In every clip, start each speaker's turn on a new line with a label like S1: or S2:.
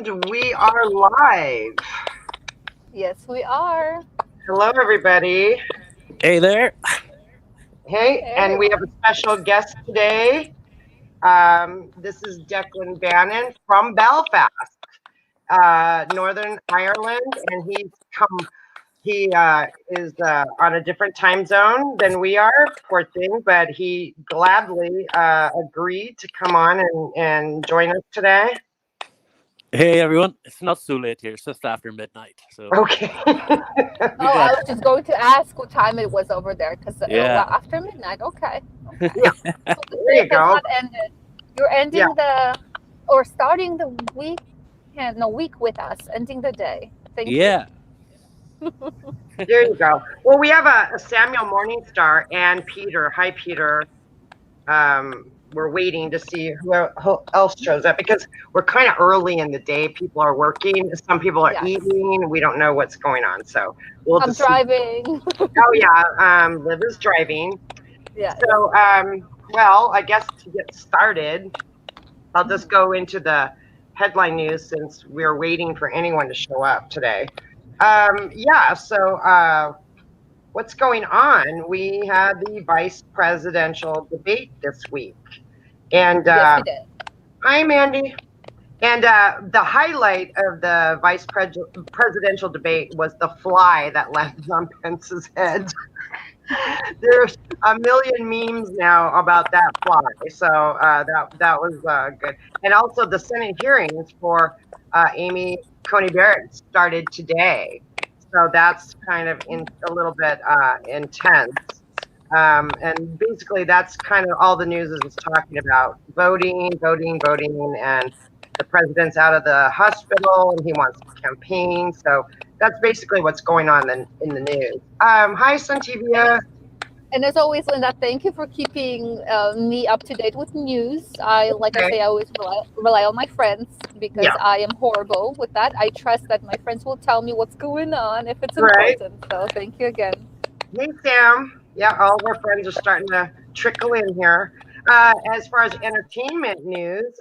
S1: And we are live.
S2: Yes, we are.
S1: Hello, everybody.
S3: Hey there.
S1: Hey, and we
S2: Hey.
S1: have a special guest today. This is Declan Bannon from Belfast, Northern Ireland, and He is on a different time zone than we are, poor thing, but he gladly agreed to come on and join us today.
S3: Hey everyone. It's not so late here. It's just after midnight. So
S1: Okay.
S2: I was just going to ask what time it was over there because
S3: yeah.
S2: after midnight. Okay.
S1: Yeah,
S2: So the
S1: there
S2: day
S1: you
S2: has
S1: go.
S2: not ended. You're ending or starting the week with us, ending the day. Thank
S3: Yeah.
S1: There you go. Well, we have a Samuel Morningstar and Peter. Hi, Peter. We're waiting to see who else shows up because we're kind of early in the day. People are working. Some people are eating. We don't know what's going on. So we'll
S2: I'm
S1: just
S2: driving.
S1: Oh, yeah. Liv is driving.
S2: Yeah.
S1: So, well, I guess to get started, I'll just go into the headline news since we're waiting for anyone to show up today. So what's going on? We had the vice presidential debate this week. And
S2: Yes, we did.
S1: hi, Mandy. And the highlight of the vice presidential debate was the fly that landed on Pence's head. There's a million memes now about that fly, so that was good. And also, the Senate hearings for Amy Coney Barrett started today, so that's kind of a little bit intense. And basically, that's kind of all the news is talking about: voting, and the president's out of the hospital and he wants to campaign. So that's basically what's going on in the news. Hi, Santivia.
S2: And as always, Linda, thank you for keeping me up to date with news. I always rely on my friends because
S1: Yeah.
S2: I am horrible with that. I trust that my friends will tell me what's going on if it's
S1: Right.
S2: important. So thank you again.
S1: Hey, Sam. Yeah, all of our friends are starting to trickle in here. As far as entertainment news,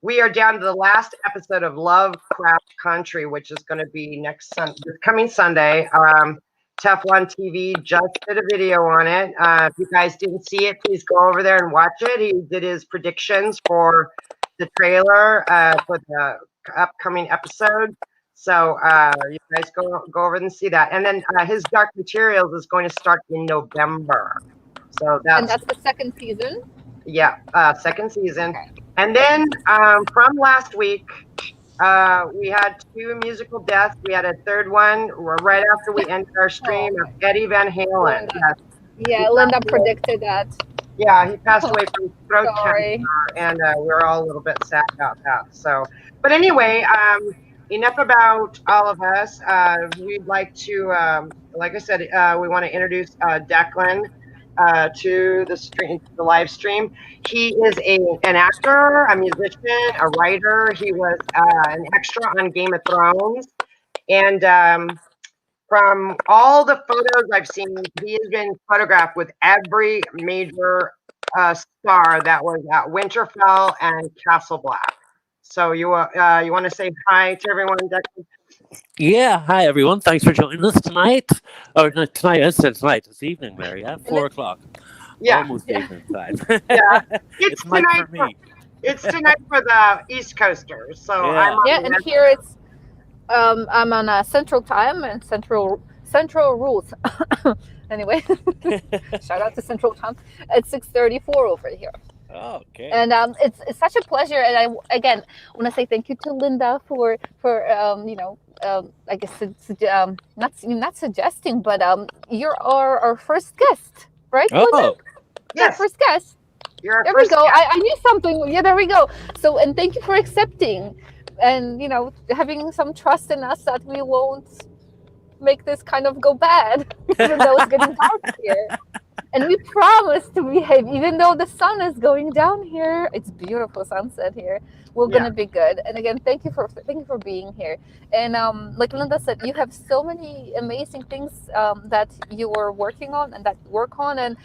S1: we are down to the last episode of Lovecraft Country, which is going to be coming Sunday. Teflon TV just did a video on it. If you guys didn't see it, please go over there and watch it. He did his predictions for the trailer for the upcoming episode. So you guys go over and see that. And then his Dark Materials is going to start in November. So
S2: that's the second season?
S1: Yeah, second season.
S2: Okay.
S1: And then from last week, we had 2 musical deaths. We had a third one right after we ended our stream of Eddie Van Halen.
S2: Yeah, Linda predicted that.
S1: Yeah, he passed away from throat cancer, and we're all a little bit sad about that. So, but anyway, enough about all of us. We'd like to, like I said, we want to introduce Declan to the live stream. He is an actor, a musician, a writer. He was an extra on Game of Thrones, and from all the photos I've seen, he has been photographed with every major star that was at Winterfell and Castle Black. So you want to say hi to everyone, Declan?
S3: Yeah. Hi everyone. Thanks for joining us tonight. Or no, tonight. I said tonight. It's evening there. Yeah. 4:00.
S1: Yeah.
S3: Almost evening time.
S1: Yeah.
S3: It's night for me.
S1: It's tonight for the East Coasters. So
S3: Yeah.
S2: And here it's I'm on Central Time and Central Rules. Anyway, shout out to Central Time. It's 6:34 over here.
S3: Okay.
S2: And it's such a pleasure. And I again want to say thank you to Linda for I guess not suggesting, but you're our first guest, right, Linda?
S3: Oh.
S1: Yes.
S2: First guest.
S1: You're
S2: there we go. I knew something. Yeah, there we go. So, and thank you for accepting and, having some trust in us that we won't make this kind of go bad, even though it's getting dark here. And we promise to behave, even though the sun is going down here. It's beautiful sunset here. We're gonna be good. And again, thank you for being here. And like Linda said, you have so many amazing things that you are working on and that you work on, and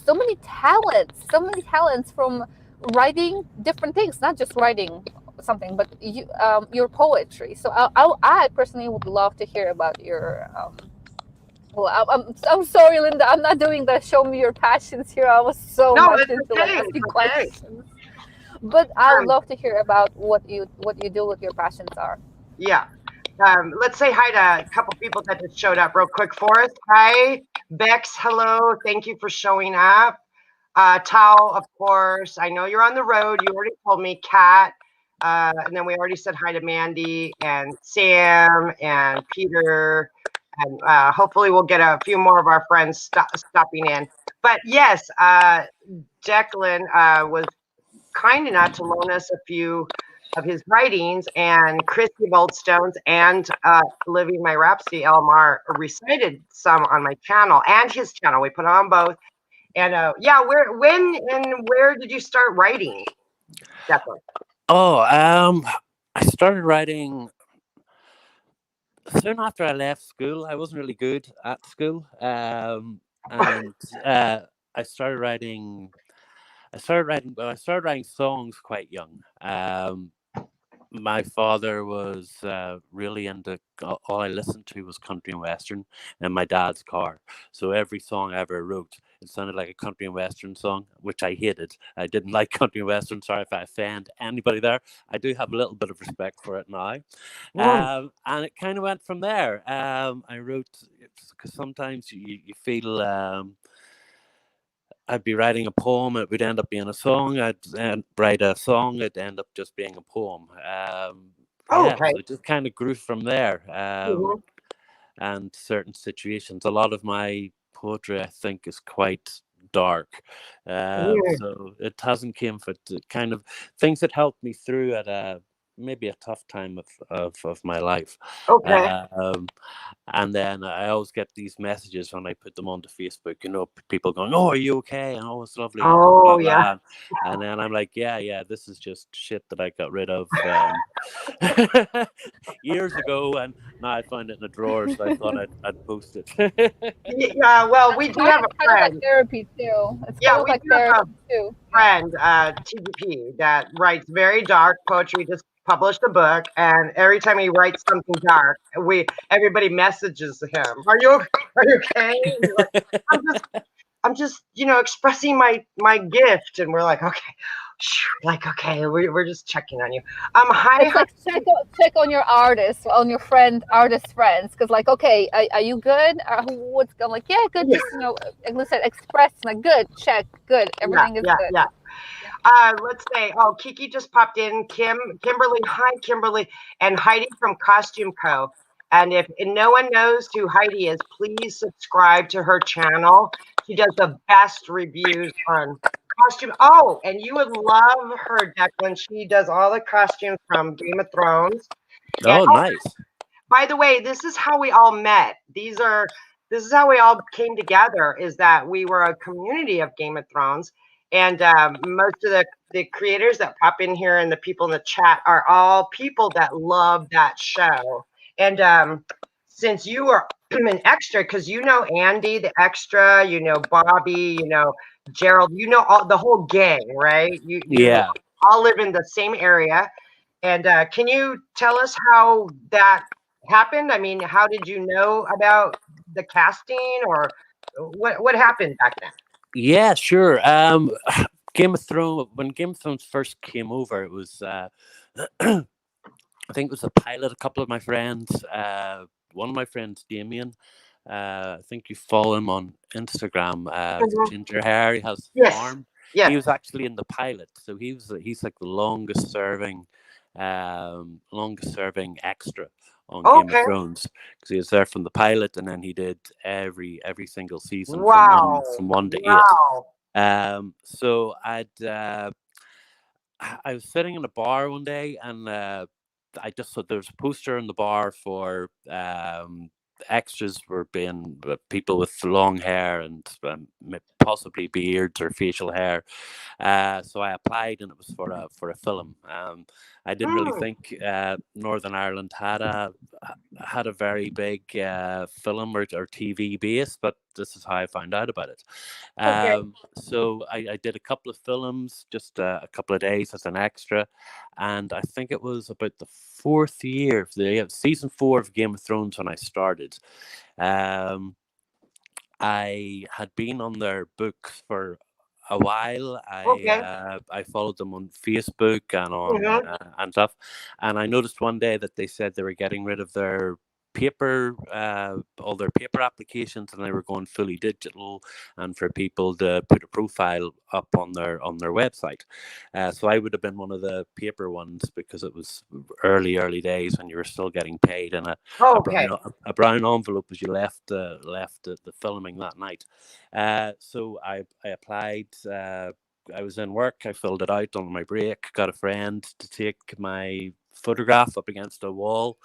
S2: so many talents from writing different things, not just writing something, but your poetry. So I personally would love to hear about your. Well, I'm sorry, Linda. I'm not doing the show me your passions here. I was so
S1: No,
S2: much
S1: it's
S2: into
S1: okay.
S2: asking
S1: It's okay.
S2: questions, but I would
S1: Um,
S2: love to hear about what you do, what your passions are.
S1: yeah. Let's say hi to a couple people that just showed up real quick for us. Hi, Bex. Hello. Thank you for showing up. Tao, of course. I know you're on the road. You already told me. Kat. And then we already said hi to Mandy and Sam and Peter. And hopefully we'll get a few more of our friends stopping in. But yes, Declan was kind enough to loan us a few of his writings, and Christy Boldstones and Living My Rhapsody LMR recited some on my channel and his channel. We put on both. And yeah, when and where did you start writing, Declan?
S3: Oh, I started writing soon after I left school. I wasn't really good at school, and I started writing. I started writing songs quite young. My father was really into all I listened to was country and western in my dad's car. So every song I ever wrote, it sounded like a country and western song, which I hated. I didn't like country and western. Sorry if I offend anybody there. I do have a little bit of respect for it now.
S1: Mm.
S3: And it kind of went from there. I wrote because sometimes you feel. I'd be writing a poem, it would end up being a song. I'd write a song, it'd end up just being a poem.
S1: Oh,
S3: Yeah,
S1: okay.
S3: so it just kind of grew from there.
S1: Mhm.
S3: And certain situations, a lot of my poetry, I think, is quite dark.
S1: Yeah.
S3: So it hasn't came for kind of things that helped me through at maybe a tough time of my life.
S1: Okay.
S3: Um, and then I always get these messages when I put them onto Facebook, people going, "Oh, are you okay?" And, "Oh, it's lovely," and blah,
S1: Oh, yeah.
S3: blah. And then I'm like, yeah, this is just shit that I got rid of years ago. And now I find it in a drawer, so I thought I'd post it.
S1: Yeah. Well, we
S2: That's
S1: do have a
S2: kind of like
S1: friend.
S2: therapy too. It's
S1: Yeah,
S2: kind of
S1: we
S2: like
S1: do have a
S2: therapy too. Yeah.
S1: friend, TGP, that writes very dark poetry. Just published a book, and every time he writes something dark, everybody messages him. Are you okay? And he's like, I'm just expressing my gift, and we're like, okay, like okay, we're just checking on you. Hi,
S2: It's like check on your artist, on your artist friends, because like, okay, are you good? What's going? Like, yeah, good.
S1: yeah,
S2: Just like I said, express like good, check, good.
S1: yeah,
S2: Everything is
S1: yeah,
S2: good.
S1: yeah.
S2: Yeah.
S1: Let's say, oh, Kiki just popped in. Kimberly, hi, Kimberly, and Heidi from Costume Co. And if no one knows who Heidi is, please subscribe to her channel. She does the best reviews on costume. Oh, and you would love her, Declan. She does all the costumes from Game of Thrones. And
S3: Oh, nice.
S1: by the way, this is how we all met. This is how we all came together. Is that we were a community of Game of Thrones, and most of the creators that pop in here and the people in the chat are all people that love that show. And since you are an extra, because you know Andy the extra, you know Bobby, you know Gerald, you know all the whole gang, right? You
S3: Yeah.
S1: all live in the same area. And can you tell us how that happened? I mean, how did you know about the casting, or what happened back then?
S3: Yeah, sure. Game of Thrones. When Game of Thrones first came over, it was I think it was a pilot. A couple of my friends, one of my friends, Damien. I think you follow him on Instagram. With the
S1: Mhm.
S3: ginger hair, he has a
S1: Yes,
S3: farm. He
S1: yes.
S3: was actually in the pilot, so he's like the longest serving extra on Game of
S1: Okay.
S3: Thrones because he was there from the pilot, and then he did every single season from one
S1: Wow.
S3: from one to eight.
S1: Wow.
S3: So I was sitting in a bar one day, and I just saw there was a poster in the bar for extras were being people with long hair and possibly beards or facial hair. So I applied, and it was for a film. I didn't really think Northern Ireland had a very big film or TV base, but this is how I found out about it.
S1: Okay.
S3: So I did a couple of films, just a couple of days as an extra, and I think it was about the fourth year, season 4 of Game of Thrones when I started. Um, I had been on their books for a while.
S1: Okay.
S3: I followed them on Facebook and on and stuff, and I noticed one day that they said they were getting rid of their paper all their paper applications, and they were going fully digital, and for people to put a profile up on their website. So I would have been one of the paper ones, because it was early days when you were still getting paid in a
S1: Okay.
S3: brown envelope as you left the filming that night. So I applied. I was in work. I filled it out on my break. Got a friend to take my photograph up against a wall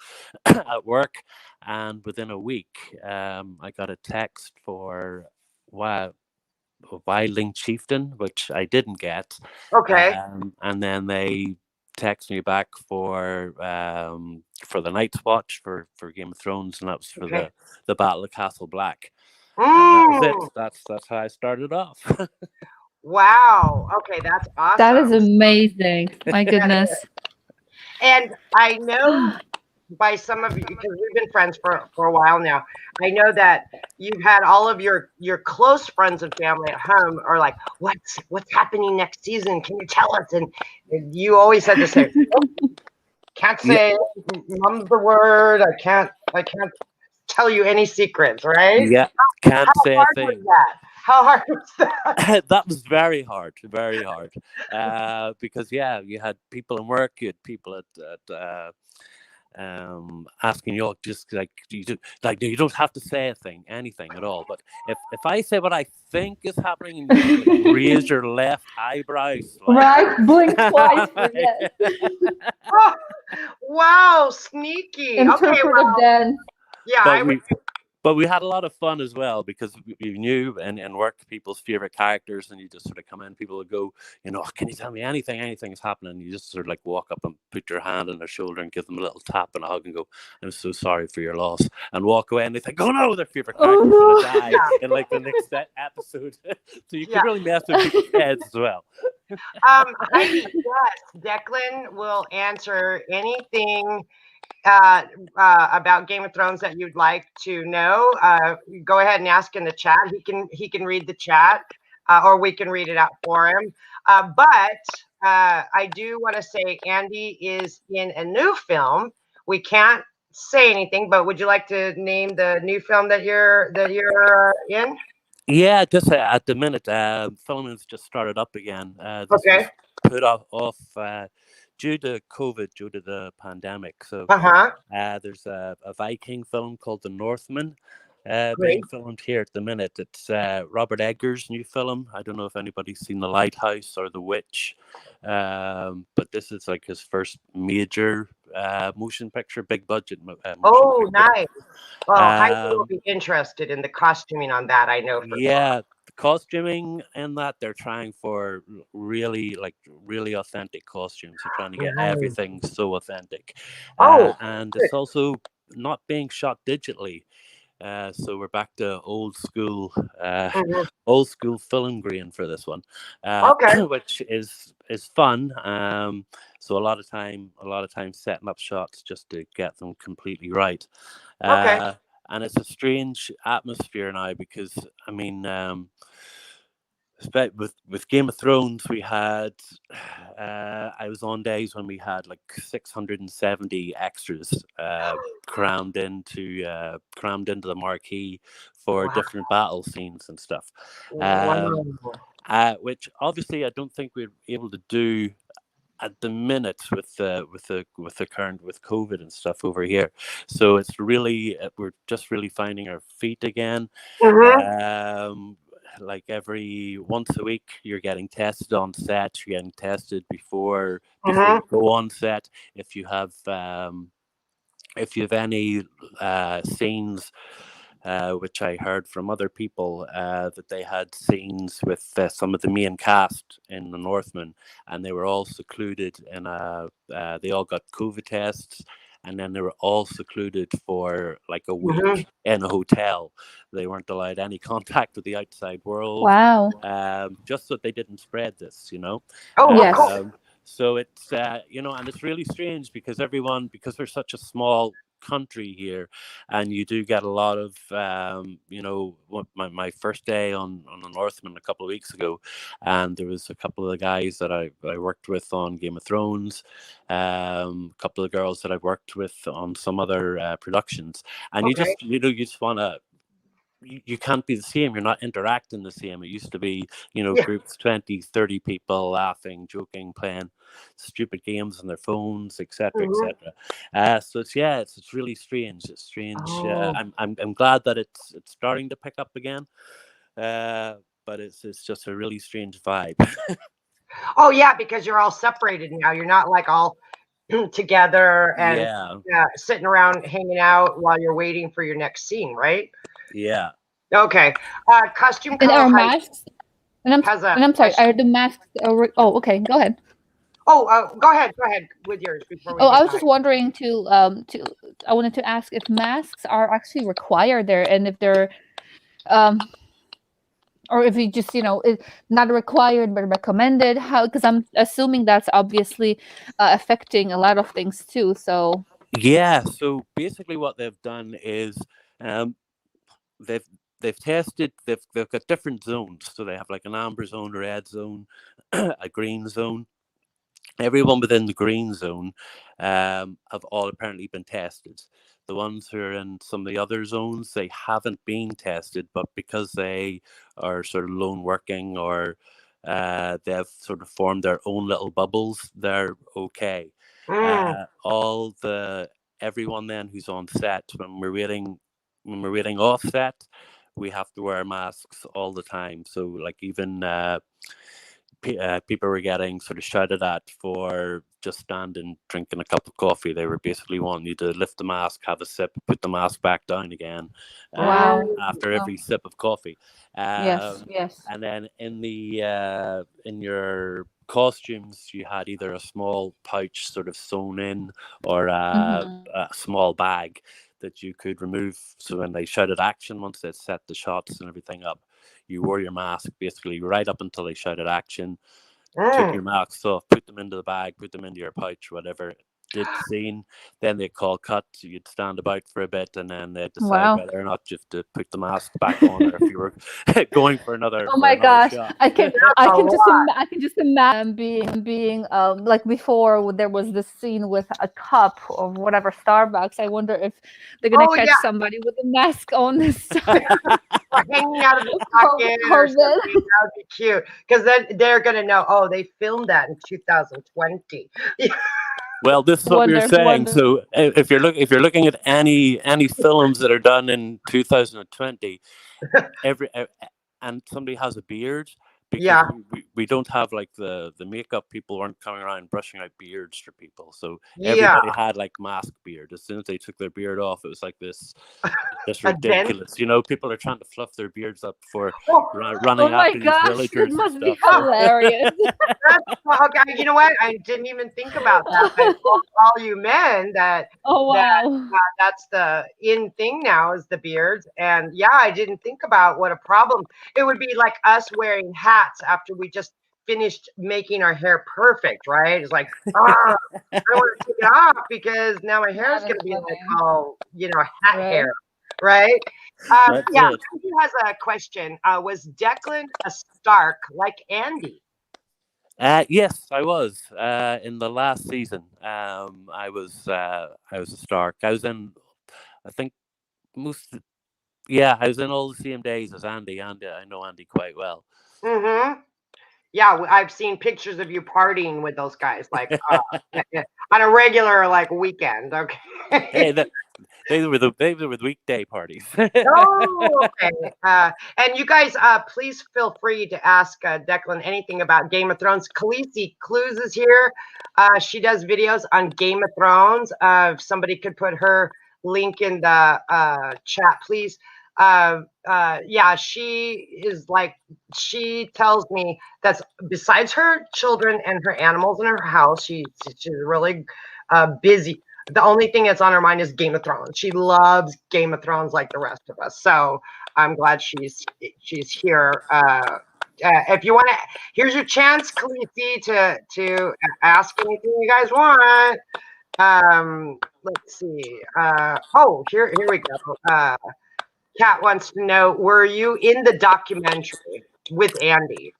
S3: at work, and within a week, I got a text for Wildling Chieftain, which I didn't get.
S1: Okay.
S3: And then they text me back for the Night's Watch for Game of Thrones, and that was for
S1: Okay.
S3: the Battle of Castle Black. And that was it.
S1: Mm.
S3: That's how I started off.
S1: Wow. Okay, that's awesome.
S2: That is amazing. My goodness.
S1: And I know by some of you, because we've been friends for a while now, I know that you've had all of your close friends and family at home are like, what's happening next season? Can you tell us? And you always had to say, can't say mum's the word. I can't tell you any secrets, right?
S3: Yeah, can't say a
S1: How hard
S3: thing.
S1: was that? How hard was that?
S3: That was very hard, because you had people in work, you had people at asking you just like you don't have to say anything at all. But if I say what I think is happening, and you just, like, raise your left eyebrow slightly,
S2: Right? Blink twice. Yes.
S1: Oh, wow, sneaky. Okay,
S2: Interpretive
S1: well,
S2: dance.
S1: yeah,
S3: But we had a lot of fun as well, because we knew and work people's favorite characters, and you just sort of come in, people would go, can you tell me anything's happening? You just sort of like walk up and put your hand on their shoulder and give them a little tap and a hug and go, I'm so sorry for your loss, and walk away, and they think, oh no, their favorite character's going to die in like the next episode. So you can really mess with people's heads as well.
S1: I guess Declan will answer anything about Game of Thrones that you'd like to know. Go ahead and ask in the chat. He can read the chat, or we can read it out for him. But I do want to say Andy is in a new film. We can't say anything, but would you like to name the new film that you're in?
S3: Yeah, just at the minute, filming's just started up again. This was put off due to COVID, due to the pandemic. So there's a Viking film called The Northman being filmed here at the minute. It's Robert Eggers' new film. I don't know if anybody's seen The Lighthouse or The Witch, but this is like his first major motion picture, big budget motion picture.
S1: Nice. Well, I will be interested in the costuming on that. I know.
S3: The costuming in that, they're trying for really authentic costumes. They're trying to get everything so authentic. And it's also not being shot digitally. So we're back to old school film grain for this one, which is fun. So a lot of time setting up shots just to get them completely right. And it's a strange atmosphere now, because I mean, with Game of Thrones, we had I was on days when we had like 670 extras crammed into the marquee for different battle scenes and stuff, which obviously I don't think we're able to do at the minute with the current with COVID and stuff over here. So it's really we're just really finding our feet again. Like every once a week, you're getting tested on set. You're getting tested before you go on set. If you have any scenes which I heard from other people that they had scenes with some of the main cast in The Northman, and they were all secluded in they all got COVID tests, and then they were all secluded for like a week in a hotel. They weren't allowed any contact with the outside world.
S2: Wow.
S3: Just so they didn't spread this,
S1: Oh,
S2: Yes.
S1: cool.
S3: So it's and it's really strange because we're such a small country here, and you do get a lot of my first day on the Northman a couple of weeks ago, and there was a couple of the guys that I worked with on Game of Thrones, a couple of girls that I've worked with on some other productions, and you just want to, you can't be the same. You're not interacting the same. It used to be, groups 20, 30 people laughing, joking, playing stupid games on their phones, etc., etc. So it's really strange. It's strange. I'm glad that it's starting to pick up again, but it's just a really strange vibe.
S1: Oh yeah, because you're all separated now. You're not like all together and sitting around hanging out while you're waiting for your next scene, right?
S3: Yeah.
S1: Okay. Costume
S2: And our
S1: Co.
S2: masks. And I'm sorry. Are the masks? Oh, okay. Go ahead.
S1: Oh, go ahead with yours before we.
S2: I was just wondering I wanted to ask if masks are actually required there, and if they're, or if you just, it's not required but recommended. How? Because I'm assuming that's obviously affecting a lot of things too. So.
S3: Yeah. So basically, what they've done is, they've tested. They've got different zones. So they have like an amber zone, a red zone, a green zone. Everyone within the green zone have all apparently been tested. The ones who are in some of the other zones, they haven't been tested, but because they are sort of lone working, or they've sort of formed their own little bubbles, they're okay. Everyone then who's on set, when we're waiting off set, we have to wear masks all the time. So like even people were getting sort of shouted at for just standing drinking a cup of coffee. They were basically wanting you to lift the mask, have a sip, put the mask back down again after every sip of coffee.
S2: Yes.
S3: And then in your costumes, you had either a small pouch sort of sewn in, or a small bag that you could remove. So when they shouted action, once they set the shots and everything up, you wore your mask basically right up until they shouted action. Took your masks off, put them into the bag, put them into your pouch, whatever. Did the scene, then they'd call cut. You'd stand about for a bit, and then they'd decide whether or not you have to put the mask back on, or if you were going for another.
S2: Oh my gosh!
S3: Shot.
S2: I can just imagine being like before. There was this scene with a cup of whatever Starbucks. I wonder if they're gonna catch somebody with a mask on this time.
S1: Or hanging out of the pocket or something. That would be cute, because then they're gonna know. Oh, they filmed that in 2020.
S3: Well, this is what we were saying. So if you're looking at any films that are done in 2020, and somebody has a beard, because we don't have like the makeup people weren't coming around brushing out beards for people, so everybody had like mask beard. As soon as they took their beard off, it was like this ridiculous. People are trying to fluff their beards up before running after these villagers.
S2: It must
S3: and
S2: be
S3: stuff.
S2: hilarious.
S1: Okay, you know what? I didn't even think about that. But all you men that's the in thing now, is the beards. And I didn't think about what a problem it would be, like us wearing hats after we just finished making our hair perfect, right? It's like, I don't want to take it off because now my hair is going to be like all, hat hair, right? Andy has a question. Was Declan a Stark like Andy?
S3: Yes, I was. In the last season, I was a Stark. I was in, I think I was in all the same days as Andy. I know Andy quite well.
S1: Yeah, I've seen pictures of you partying with those guys, like on a regular weekend. Okay.
S3: Hey, they were the weekday parties.
S1: Oh, okay. And you guys, please feel free to ask Declan anything about Game of Thrones. Khaleesi Clues is here. She does videos on Game of Thrones. If somebody could put her link in the chat, please. Yeah, she tells me that's besides her children and her animals in her house, she's really busy. The only thing that's on her mind is Game of Thrones. She loves Game of Thrones like the rest of us. So I'm glad she's here. If you want to, here's your chance, Khaleesi, to ask anything you guys want. Let's see. Here we go. Kat wants to know, were you in the documentary with Andy?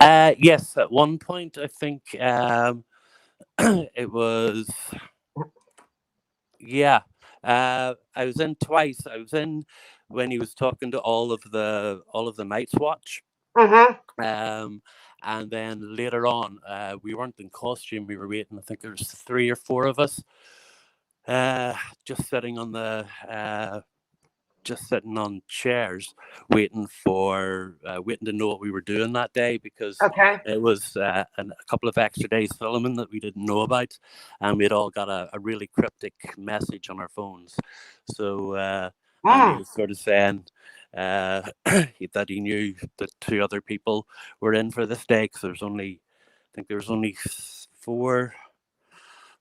S3: Yes, at one point I think it was. Yeah, I was in twice. I was in when he was talking to all of the Night's Watch.
S1: Mm-hmm.
S3: And then later on, we weren't in costume. We were waiting. I think there was 3 or 4 of us, just sitting on the just sitting on chairs, waiting to know what we were doing that day, because
S1: Okay.
S3: it was a couple of extra days filming that we didn't know about, and we'd all got a really cryptic message on our phones. So and he was sort of saying that he knew that 2 other people were in for this day, because I think there was only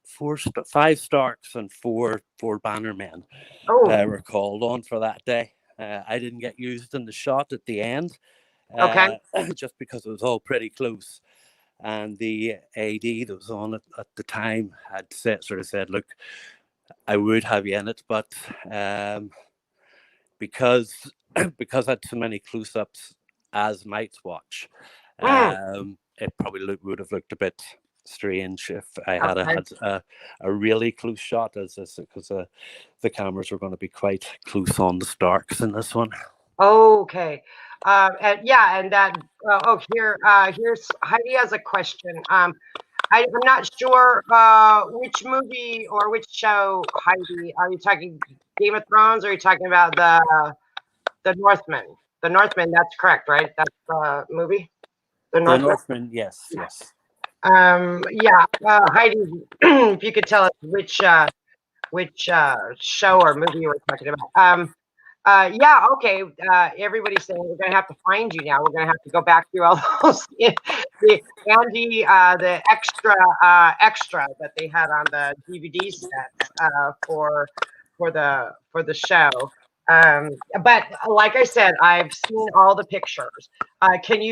S3: 5 Starks and four Bannermen were called on for that day. I didn't get used in the shot at the end,
S1: Okay.
S3: just because it was all pretty close. And the AD that was on it at the time had sort of said, "Look, I would have you in it, but because because I had so many close-ups as Night's Watch, it probably would have looked a bit strange if I had had a really close shot, as because the cameras were going to be quite close on the Starks in this one."
S1: Okay. And that. Here's Heidi has a question. I'm not sure which movie or which show, Heidi. Are you talking Game of Thrones, or are you talking about the Northman? The Northman. That's correct, right? That's the movie. The
S3: The
S1: Northman.
S3: Northman, yes.
S1: Heidi, if you could tell us which show or movie you were talking about. Okay. Everybody's saying we're gonna have to find you now. We're gonna have to go back through all those the Andy, the extra that they had on the DVD set for the show. But like I said, I've seen all the pictures. Did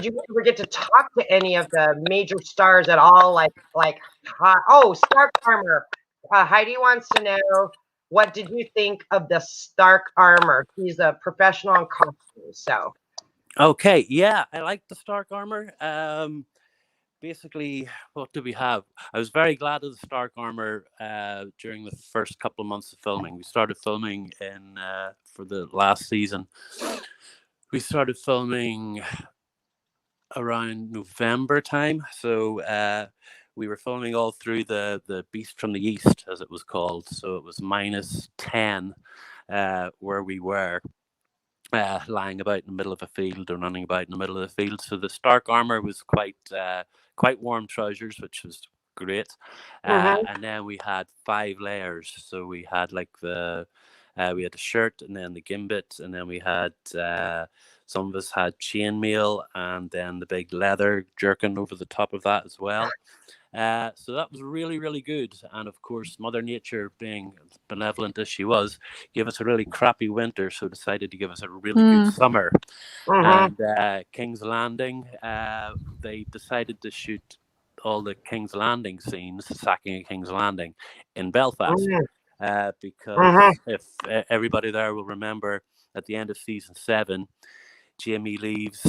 S1: you ever get to talk to any of the major stars at all? Stark Armor. Heidi wants to know, what did you think of the Stark Armor? He's a professional in costumes, so.
S3: Okay, yeah, I like the Stark armor. Basically, what do we have? I was very glad of the Stark armor during the first couple of months of filming. We started filming for the last season. We started filming around November time, so we were filming all through the Beast from the East, as it was called. So it was -10 where we were. Lying about in the middle of a field or running about in the middle of the field. So the Stark armor was quite warm trousers, which was great. And then we had 5 layers. So we had we had the shirt, and then the gimlet, and then we had some of us had chainmail, and then the big leather jerkin over the top of that as well. So that was really, really good. And of course, Mother Nature, being benevolent as she was, gave us a really crappy winter, so decided to give us a really good summer. And King's Landing, they decided to shoot all the King's Landing scenes, sacking of King's Landing, in Belfast. Because if everybody there will remember, at the end of season 7, Jamie leaves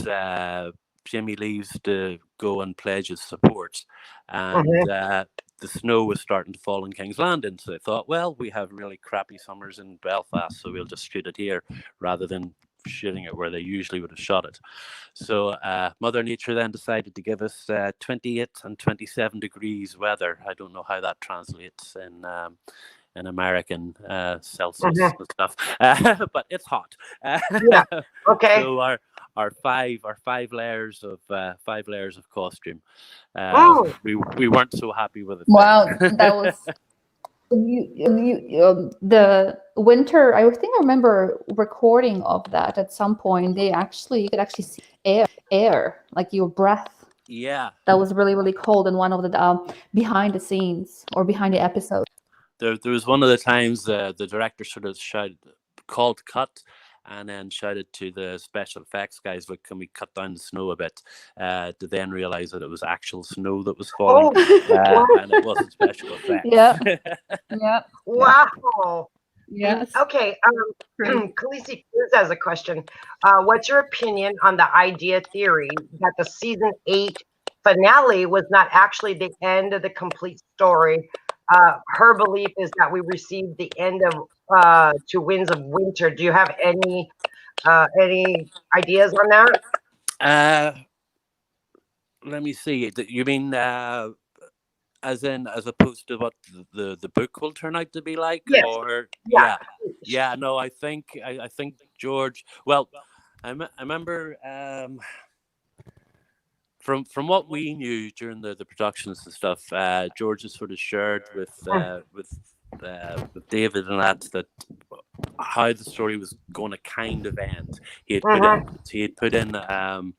S3: to go and pledge his support, and the snow was starting to fall in King's Landing. So they thought, well, we have really crappy summers in Belfast, so we'll just shoot it here rather than shooting it where they usually would have shot it. So Mother Nature then decided to give us 28 and 27 degrees weather. I don't know how that translates in American Celsius and stuff, but it's hot.
S1: Okay.
S3: So our five layers of costume. We weren't so happy with it.
S2: Wow, that was The winter, I think I remember recording of that at some point. You could actually see air, like your breath.
S3: Yeah,
S2: That was really, really cold in one of the behind the scenes or behind the episodes.
S3: there was one of the times the director sort of called cut, and then shouted to the special effects guys, "Like, can we cut down the snow a bit?" To then realize that it was actual snow that was falling, and it wasn't special effects.
S2: Yeah, yeah,
S1: Wow.
S2: yes.
S1: Okay. Khaleesi Clues has a question. What's your opinion on the idea theory that the season 8 finale was not actually the end of the complete story? Her belief is that we received the end of To Winds of Winter. Do you have any ideas on that?
S3: Let me see. You mean as opposed to what the book will turn out to be like?
S1: Yes.
S3: Or
S1: Yeah.
S3: yeah. No, I think George. Well, I remember from what we knew during the productions and stuff. George has sort of shared with David and that how the story was going to kind of end. He had put in. I'm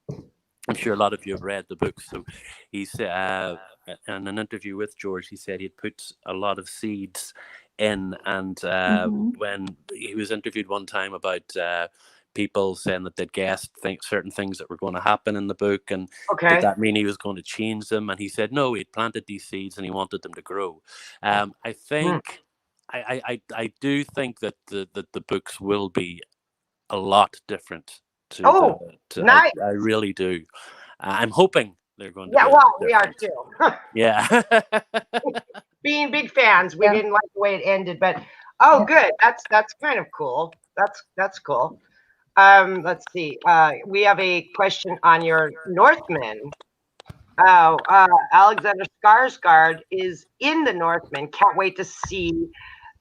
S3: sure a lot of you have read the book. So he said in an interview with George, he said he'd put a lot of seeds in, and when he was interviewed one time about people saying that they'd guessed certain things that were going to happen in the book, and did that mean he was going to change them? And he said no, he'd planted these seeds and he wanted them to grow. I think I do think that the books will be a lot different
S1: nice.
S3: I really do. I'm hoping they're going to.
S1: Yeah,
S3: be
S1: well, we are too.
S3: Yeah.
S1: Being big fans, we didn't like the way it ended, but good. That's kind of cool. That's cool. Let's see. We have a question on your Northmen. Alexander Skarsgård is in the Northmen. Can't wait to see.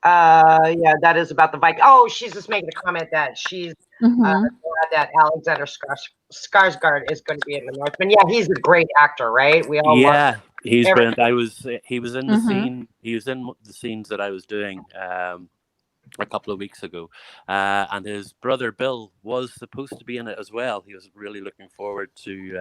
S1: Yeah, that is about the Viking. Oh, she's just making a comment that she's glad that Alexander Skarsgård is going to be in the Northmen. Yeah, he's a great actor, right? We all love him.
S3: He's brilliant. He was in the scene. He was in the scenes that I was doing a couple of weeks ago, and his brother Bill was supposed to be in it as well. He was really looking forward to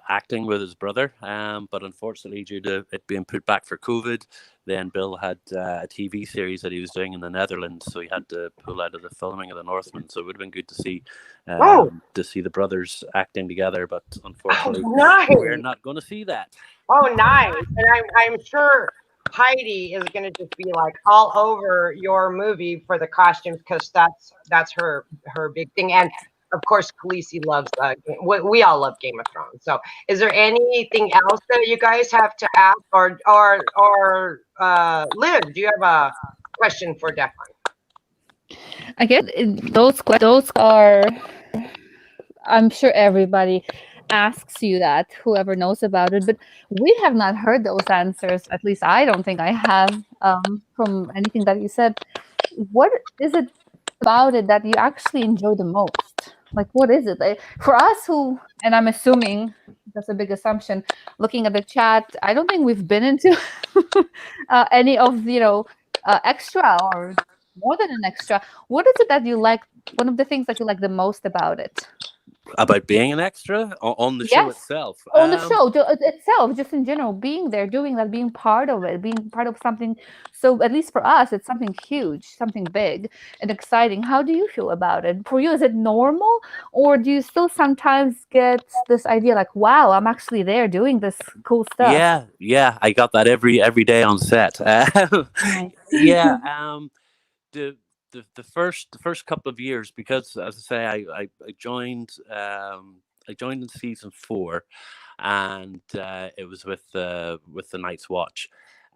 S3: acting with his brother, but unfortunately, due to it being put back for COVID, then Bill had a TV series that he was doing in the Netherlands, so he had to pull out of the filming of The Northman. So it would have been good to see the brothers acting together, but unfortunately, we're not going to see that.
S1: Oh, nice! And I'm sure Heidi is going to just be like all over your movie for the costumes, because that's her big thing. And of course, Khaleesi loves. We all love Game of Thrones. So, is there anything else that you guys have to ask, or Liv? Do you have a question for Declan?
S2: I guess those are. I'm sure everybody asks you that, whoever knows about it, but we have not heard those answers. At least I don't think I have from anything that you said. What is it about it that you actually enjoy the most? Like, what is it? For us and I'm assuming that's a big assumption, looking at the chat, I don't think we've been into any of, extra or more than an extra. What is it that you like? One of the things that you like the most about it?
S3: About being an extra on the show itself?
S2: On the show itself, just in general, being there, doing that, being part of it, being part of something. So at least for us, it's something huge, something big and exciting. How do you feel about it? For you, is it normal, or do you still sometimes get this idea like, wow, I'm actually there doing this cool stuff?
S3: Yeah, I got that every day on set. Yeah. The first couple of years, because as I say, I joined in season 4, and it was with the Night's Watch,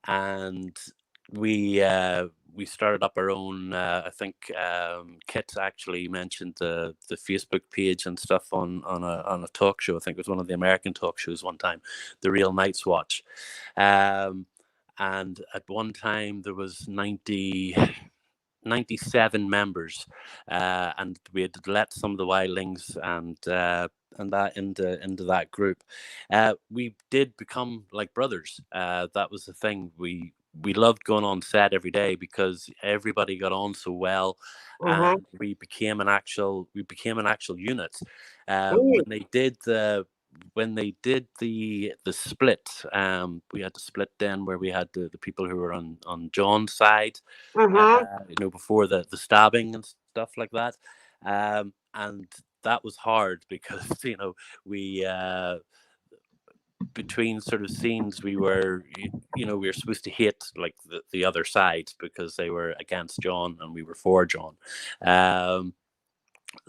S3: and we started up our own. I think Kit actually mentioned the Facebook page and stuff on a talk show. I think it was one of the American talk shows one time, The Real Night's Watch, and at one time there was 97 members, and we had let some of the wildlings and that into that group. We did become like brothers. That was the thing. We we loved going on set every day because everybody got on so well, and we became an actual unit. When they did the split, we had to split then where we had the people who were on John's side, before the stabbing and stuff like that, and that was hard because we between sort of scenes we were supposed to hate like the other side because they were against John and we were for John.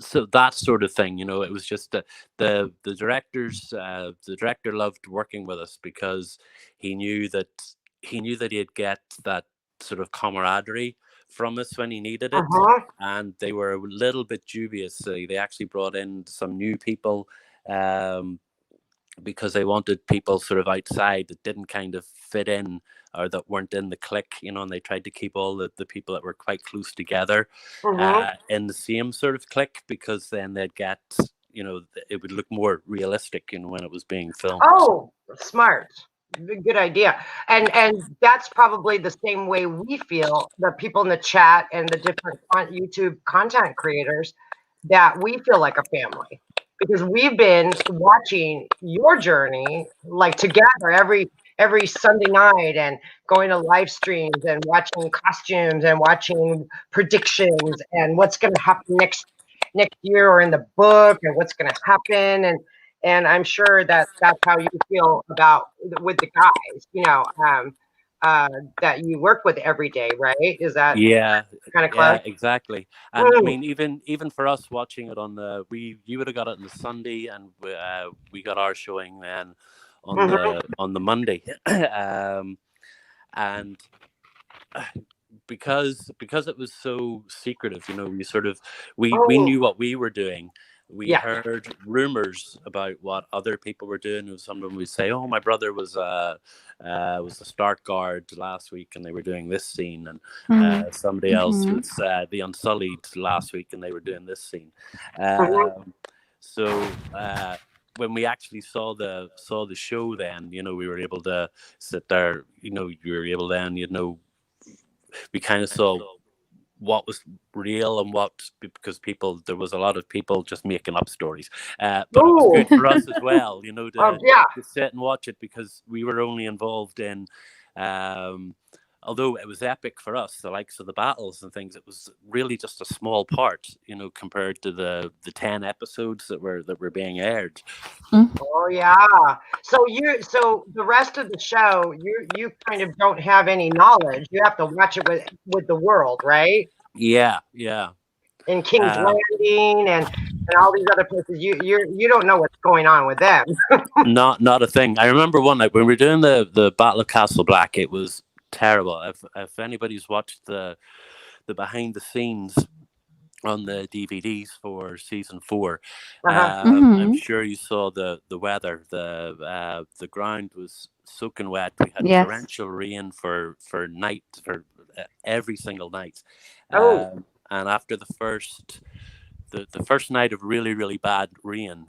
S3: So that sort of thing, it was just the director loved working with us because he knew that he'd get that sort of camaraderie from us when he needed it. And they were a little bit dubious. They actually brought in some new people, because they wanted people sort of outside that didn't kind of fit in or that weren't in the clique, and they tried to keep all the people that were quite close together in the same sort of clique, because then they'd get, it would look more realistic, when it was being filmed.
S1: Oh, smart. Good idea. And that's probably the same way we feel, the people in the chat and the different YouTube content creators, that we feel like a family. Because we've been watching your journey like together every Sunday night, and going to live streams and watching costumes and watching predictions and what's going to happen next year or in the book, and what's going to happen, and I'm sure that's how you feel with the guys, that you work with every day, right? Is that kind of close?
S3: Yeah, exactly. And I mean, even for us watching it you would have got it on the Sunday, and we got our showing then on the Monday, and because it was so secretive, we knew what we were doing. We heard rumors about what other people were doing. Some of them would say, "Oh, my brother was the Stark Guard last week, and they were doing this scene," and somebody else was the Unsullied last week, and they were doing this scene. So when we actually saw the show, then we were able to sit there. You were able then, we kind of saw what was real and what, because there was a lot of people just making up stories, but it was good for us as well, to sit and watch it, because we were only involved in, although it was epic for us, the likes of the battles and things, it was really just a small part, compared to the 10 episodes that were being aired.
S1: Oh yeah. So the rest of the show, you kind of don't have any knowledge. You have to watch it with the world, right?
S3: Yeah.
S1: In King's Landing and all these other places, you don't know what's going on with them.
S3: Not a thing. I remember one night when we were doing the Battle of Castle Black, it was terrible. If anybody's watched the behind the scenes on the DVDs for season 4, I'm sure you saw the weather. The ground was soaking wet. We had torrential rain for every single night. And after the first night of really, really bad rain,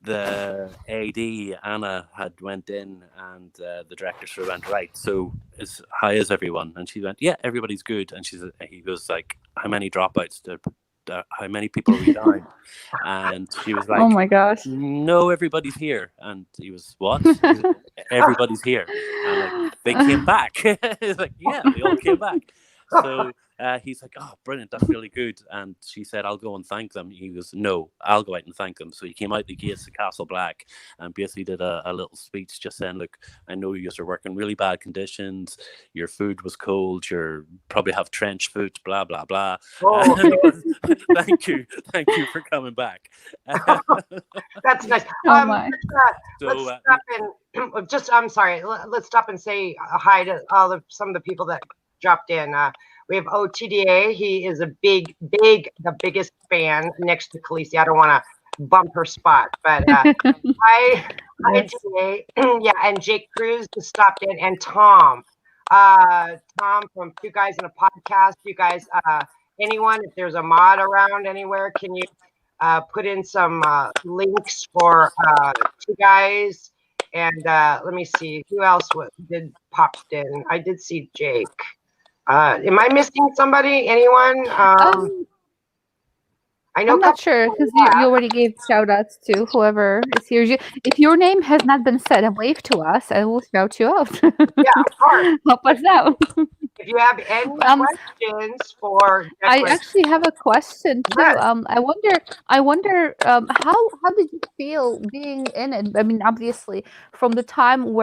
S3: the AD Anna had went in, and the director sort of went, "Right, so how is everyone?" And she went, "Yeah, everybody's good." And he goes like, "How many dropouts? How many people are we down?" And she was like,
S2: "Oh my gosh,
S3: no, everybody's here." And he was, "What?" "Everybody's here." And like, "They came back." He's like, "Yeah, they all came back." So he's like, "Oh, brilliant, that's really good." And she said, "I'll go and thank them." He goes, "No, I'll go out and thank them." So he came out the gates of Castle Black and basically did a little speech just saying, "Look, I know you guys are working really bad conditions. Your food was cold. You probably have trench foot, blah, blah, blah. Thank you for coming back."
S1: That's nice.
S2: Oh my.
S1: Let's stop and I'm sorry. Let's stop and say hi to some of the people that dropped in. We have OTDA. He is the biggest fan next to Khaleesi. I don't want to bump her spot, but hi TDA. Yeah, and Jake Cruz just stopped in, and Tom from Two Guys in a Podcast. You guys, anyone, if there's a mod around anywhere, can you put in some links for Two Guys And let me see who else did popped in. I did see Jake. Am I missing somebody? Anyone? I know.
S2: I'm not sure because you already gave shout outs to whoever is here. If your name has not been said and wave to us, I will shout you out.
S1: Yeah, of course.
S2: Help us out.
S1: If you have any questions for
S2: I
S1: Declan,
S2: actually have a question too.
S1: yes.
S2: I wonder, how did you feel being in it? I mean, obviously, from the time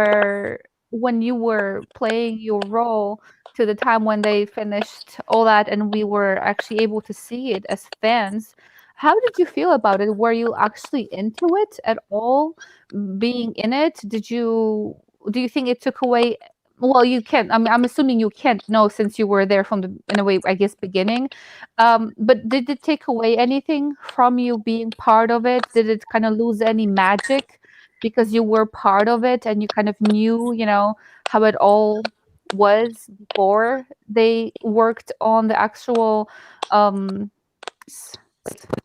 S2: when you were playing your role to the time when they finished all that, and we were actually able to see it as fans. How did you feel about it? Were you actually into it at all, being in it? Do you think it took away? Well, you can't. I mean, I'm assuming you can't know since you were there from the, in a way, I guess, beginning. But did it take away anything from you being part of it? Did it kind of lose any magic because you were part of it and you kind of knew, how it all was before they worked on the actual, s-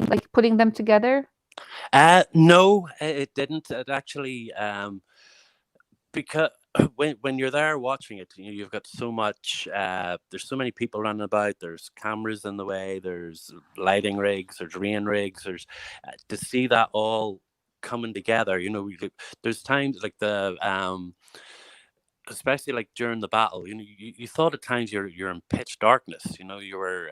S2: like putting them together?
S3: No, it didn't. It actually, because when you're there watching it, you've got so much. There's so many people running about. There's cameras in the way. There's lighting rigs. There's rain rigs. There's to see that all coming together. There's times like especially like during the battle. You thought at times you're in pitch darkness. You were.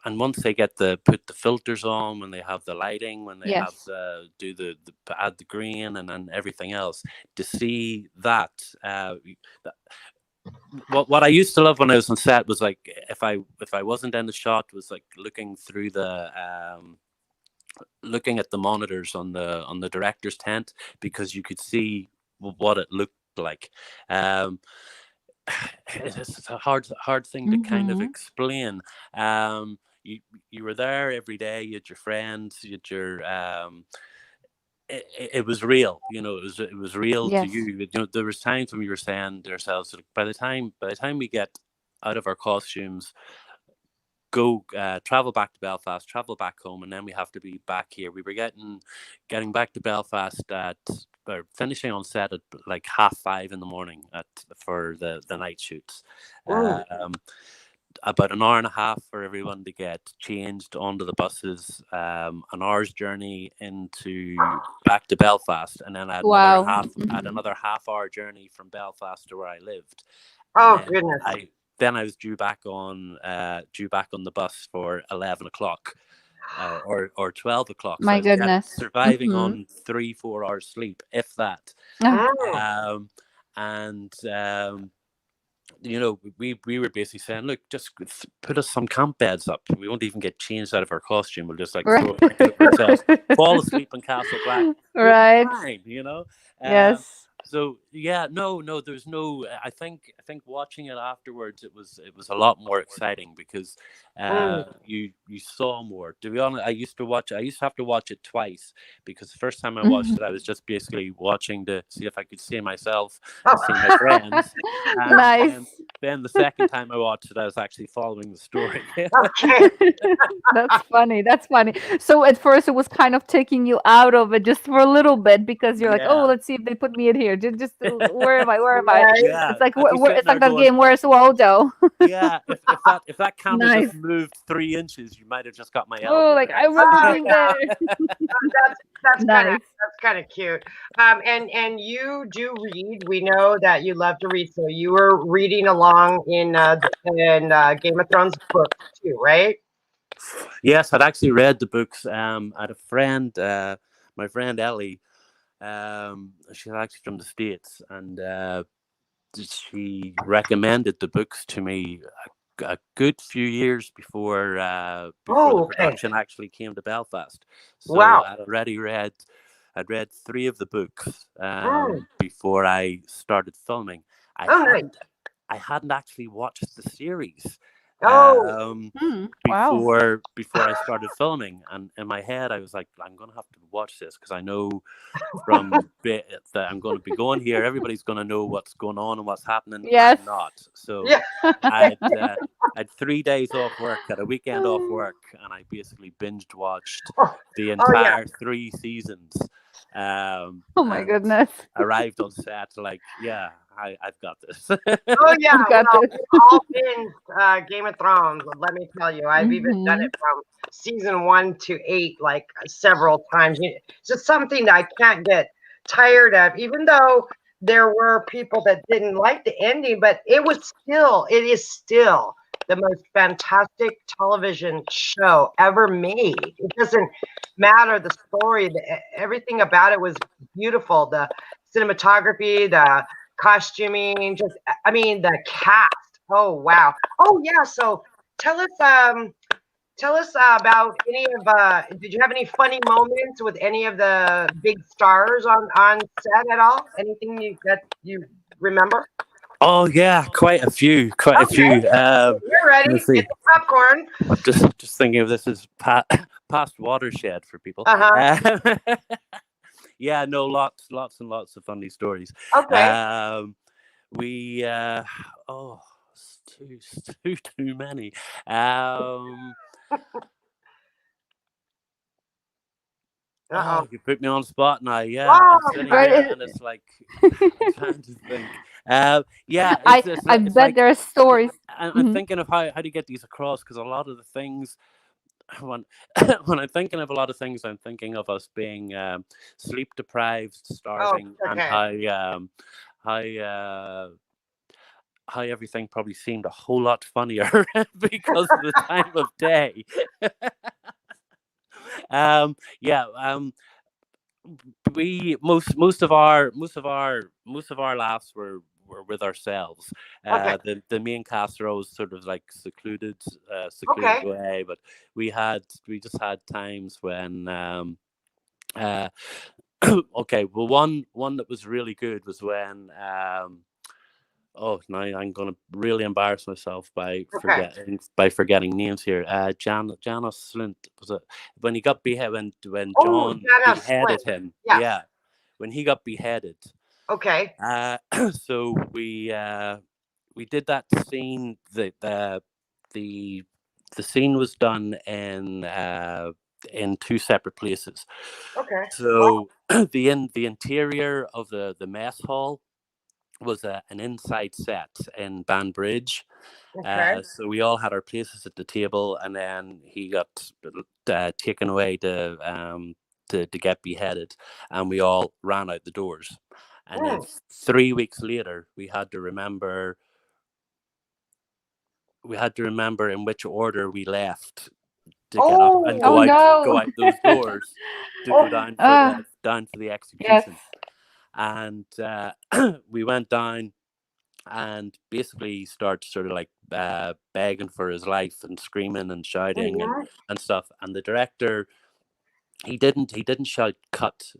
S3: And once they put the filters on, when they have the lighting, when they have
S2: Yes.
S3: the add the green and everything else, to see that, what I used to love when I was on set was like if I wasn't in the shot, was like looking through looking at the monitors on the director's tent, because you could see what it looked like. It's a hard thing to kind of explain. You were there every day. You had your friends. You had your it was real. It was real to
S2: Yes.
S3: you. There was times when we were saying to ourselves, like, by the time we get out of our costumes, go travel back to Belfast, travel back home, and then we have to be back here. We were getting back to Belfast or finishing on set at like 5:30 in the morning for the night shoots. About an hour and a half for everyone to get changed onto the buses, an hour's journey back to Belfast, and then I had another half-hour journey from Belfast to where I lived.
S1: Oh, goodness.
S3: Then I was due back on the bus for 11 o'clock or 12 o'clock.
S2: My goodness.
S3: Surviving on 3-4 hours sleep, if that. We were basically saying, look, just put us some camp beds up. We won't even get changed out of our costume. We'll just throw a blanket over ourselves, fall asleep in Castle Black.
S2: Right.
S3: Fine,
S2: Yes.
S3: So yeah, no, there's no. I think watching it afterwards, it was a lot more exciting because you saw more. To be honest, I used to have to watch it twice, because the first time I watched it, I was just basically watching to see if I could see myself, see my friends.
S2: Nice.
S3: And then the second time I watched it, I was actually following the story.
S1: Okay.
S2: That's funny. So at first it was kind of taking you out of it just for a little bit, because you're like, oh, let's see if they put me in here. Just where am I?
S3: Yeah.
S2: It's like it's like that game, Where's Waldo?
S3: Yeah, if that camera just moved 3 inches, you might have just got my elbow.
S2: Oh, like I remember being there.
S1: That's
S2: Nice.
S1: kind of cute. And you do read. We know that you love to read, so you were reading along in Game of Thrones books too, right?
S3: Yes, I'd actually read the books. I had a friend, my friend Ellie. She's actually from the States, and she recommended the books to me a good few years before the production actually came to Belfast. So I'd read 3 of the books before I started filming. I hadn't actually watched the series before I started filming, and in my head I was like, I'm gonna have to watch this, because I know from that I'm going to be going here, everybody's going to know what's going on and what's happening.
S2: Yes.
S3: I'm not. So I had 3 days off work, had a weekend off work, and I basically binged watched the entire 3 seasons.
S2: Oh my
S3: and
S2: goodness.
S3: arrived on set like, yeah, I've got this.
S1: Oh yeah,
S2: I've got
S1: well,
S2: this.
S1: we've all binged Game of Thrones. Let me tell you, I've even done
S2: Mhm.
S1: it from season 1 to 8, like several times. It's just something that I can't get tired of, even though there were people that didn't like the ending, but it is still the most fantastic television show ever made. It doesn't matter the story, everything about it was beautiful. The cinematography, the costuming, just I mean the cast. Oh wow. Oh yeah. So tell us about any of did you have any funny moments with any of the big stars on set at all? Anything that you remember?
S3: Oh yeah, quite a few, quite a
S1: Okay,
S3: few.
S1: you're ready.
S3: Let's
S1: Get
S3: see.
S1: the popcorn.
S3: Just thinking of this as past watershed for people.
S1: Uh-huh.
S3: Yeah, no, lots and lots of funny stories.
S1: Okay.
S3: We oh, it's too many. Um,
S1: Uh-oh.
S3: oh, you put me on the spot now. Yeah, I'm
S1: Oh,
S3: sitting
S2: Right.
S3: here and it's like I'm trying to think. Yeah,
S2: I I
S3: it's
S2: bet
S3: like
S2: there are stories.
S3: I'm
S2: Mhm.
S3: thinking of how to get these across, because a lot of the things when when I'm thinking of a lot of things, I'm thinking of us being sleep deprived,
S1: oh,
S3: starving, and
S1: okay.
S3: how how everything probably seemed a whole lot funnier because of the time of day. Yeah. We most of our laughs were with ourselves.
S1: Okay.
S3: The main cast are always sort of like secluded
S1: Okay.
S3: away, but we just had times when uh okay, well, one that was really good was when oh, now I'm gonna really embarrass myself
S1: Okay.
S3: by forgetting names here. Janos Slint, was it when he got beheaded, when
S1: Oh,
S3: John
S1: Jana
S3: beheaded
S1: Splint.
S3: him?
S1: Yes.
S3: Yeah, when he got beheaded.
S1: Okay.
S3: So we did that scene. The the scene was done in two separate places.
S1: Okay. Wow.
S3: So the interior of the mess hall was an inside set in Banbridge.
S1: Okay.
S3: So we all had our places at the table, and then he got taken away to get beheaded, and we all ran out the doors. And then
S1: Mm.
S3: 3 weeks later, we had to remember in which order we left to get up and
S2: Oh
S1: Oh.
S3: go
S2: no.
S3: out those doors to go
S1: Oh.
S3: down for the
S2: Yes.
S3: execution. And we went down, and basically he starts sort of like begging for his life and screaming and shouting
S1: Mhm.
S3: and stuff. And the director, he didn't shout cut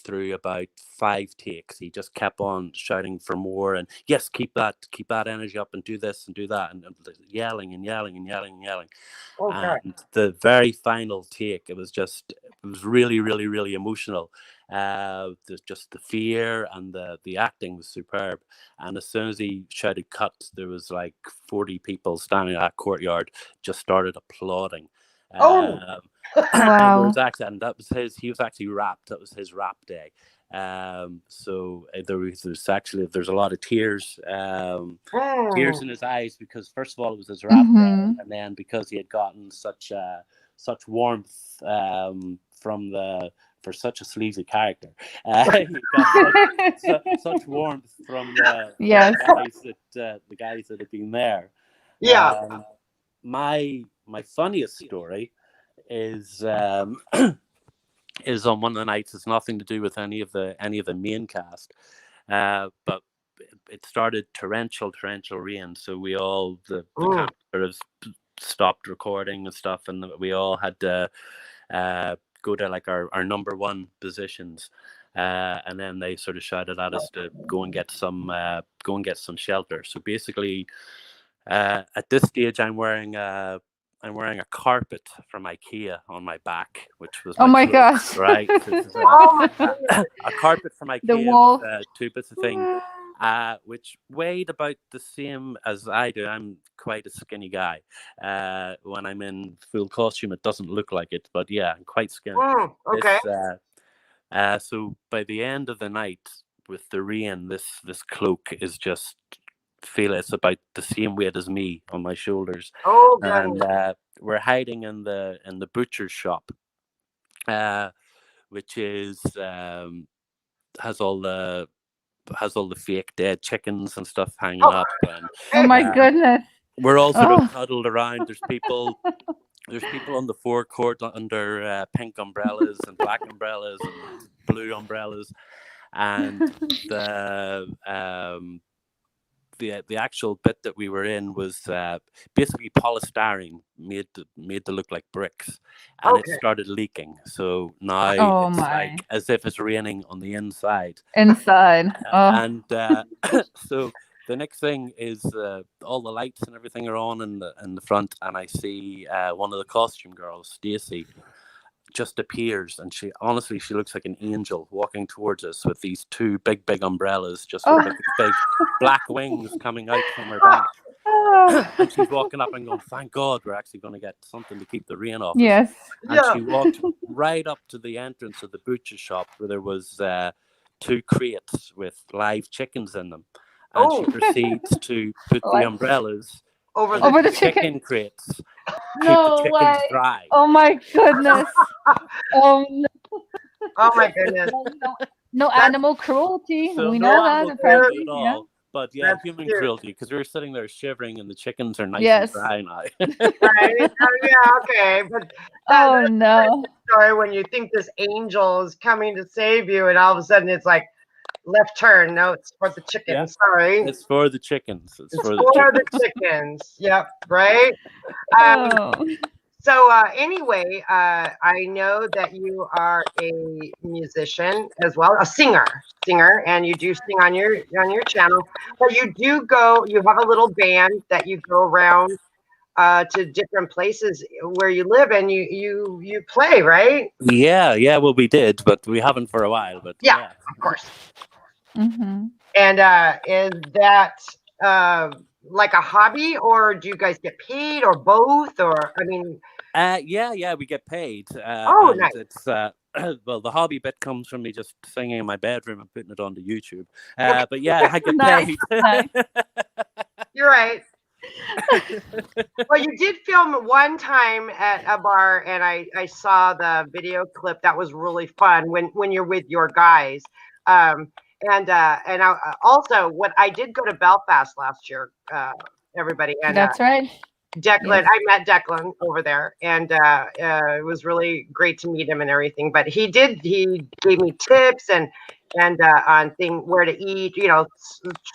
S3: through about 5 takes. He just kept on shouting for more, and yes, keep that energy up, and do this and do that, and yelling and yelling and yelling and yelling.
S1: Okay.
S3: And the very final take, it was really, really, really emotional. Just the fear and the acting was superb. And as soon as he shouted cut, there was like 40 people standing in that courtyard, just started applauding.
S1: Oh.
S3: Um, and there was
S2: Wow.
S3: actually, and that was his. He was actually wrapped. That was his wrap day. So there's a lot of tears. Tears
S1: Mm.
S3: in his eyes, because first of all it was his rap day,
S2: Mhm.
S3: and then because he had gotten such warmth from the for such a sleazy character. He got such warmth from
S2: Yes.
S3: the guys that had been there.
S1: Yeah.
S3: Um, my funniest story is is on one of the nights. It's nothing to do with any of the main cast, but it started torrential rain, so we all the
S1: Mm.
S3: camp sort of stopped recording and stuff, and we all had to go to like our number one positions. And then they sort of shouted at us to go and get some shelter. So basically, at this stage, I'm wearing a carpet from IKEA on my back, which was
S2: Oh
S3: my
S2: my
S3: cloak,
S2: gosh.
S3: right? This is
S1: Oh my
S3: a carpet from
S2: The
S3: IKEA with
S2: wolf.
S3: two bits of thing, which weighed about the same as I do. I'm quite a skinny guy. When I'm in full costume, it doesn't look like it, but yeah, I'm quite skinny.
S1: Mm. Okay.
S3: This So by the end of the night, with the rain, this cloak is just feel it's about the same weight as me on my shoulders,
S1: Oh,
S3: and
S1: goodness.
S3: we're hiding in the butcher's shop, uh, which is has all the has all the fake dead chickens and stuff hanging
S1: Oh,
S3: up, and
S2: Oh my
S3: uh,
S2: goodness.
S3: we're all sort of
S2: Oh.
S3: huddled around. There's people on the forecourt under pink umbrellas and black umbrellas and blue umbrellas, and the um, the actual bit that we were in was basically polystyrene made to look like bricks, and it
S1: okay.
S3: started leaking. So now
S2: Oh
S3: it's
S2: my.
S3: like as if it's raining on the inside,
S2: Inside. Oh.
S3: and so the next thing is all the lights and everything are on in the front, and I see one of the costume girls, Stacy, just appears, and she looks like an angel walking towards us with these two big umbrellas, just with like
S2: Oh.
S3: these big black wings coming out from her back.
S2: Oh.
S3: And she's walking up and going, thank God we're actually going to get something to keep the rain off us.
S2: Yes.
S3: And
S1: Yeah.
S3: she walked right up to the entrance of the butcher shop where there was two crates with live chickens in them, and she
S1: Oh,
S3: proceeds to put the
S2: Like
S3: umbrellas
S1: over
S2: over
S1: the
S2: the chicken.
S3: chicken crates to keep the
S2: No
S3: chickens
S2: way.
S3: dry.
S2: Oh my goodness. Oh no.
S1: Oh my goodness.
S2: No
S1: That's
S2: animal cruelty.
S3: So
S2: We
S3: no
S2: know that
S3: animal cruelty
S2: apparently.
S3: at
S2: Yeah.
S3: all. But yeah,
S1: that's
S3: human
S1: cute,
S3: cruelty, because we were sitting there shivering and the chickens are nice
S2: Yes.
S3: and dry now.
S1: right? Oh yeah, okay. But
S2: Oh
S1: that's
S2: no.
S1: the story when you think this angel is coming to save you, and all of a sudden it's like left turn. No, it's for the
S3: Yeah,
S1: chickens. Sorry,
S3: it's for the chickens. It's
S1: it's
S3: for the
S1: for the
S3: chickens.
S1: chickens. Yep, right.
S2: Oh.
S1: So anyway, I know that you are a musician as well, a singer, and you do sing on your channel. But you do go. You have a little band that you go around to different places where you live, and you play, right?
S3: Yeah. Well, we did, but we haven't for a while. But
S1: Yeah,
S3: yeah.
S1: of course.
S2: Mm-hmm.
S1: And is that like a hobby, or do you guys get paid, or both, or I mean,
S3: Yeah, we get paid,
S1: oh,
S3: and
S1: nice.
S3: it's well, the hobby bit comes from me just singing in my bedroom and putting it onto YouTube.
S1: Okay,
S3: But yeah, I get
S2: Nice.
S3: paid.
S2: Nice.
S1: you're right. Well, you did film one time at a bar, and I saw the video clip. That was really fun when you're with your guys. Um, and also, what I did go to Belfast last year, everybody, and
S2: That's right.
S1: Declan.
S2: Yes.
S1: I met Declan over there, and it was really great to meet him and everything. But he gave me tips and on thing where to eat,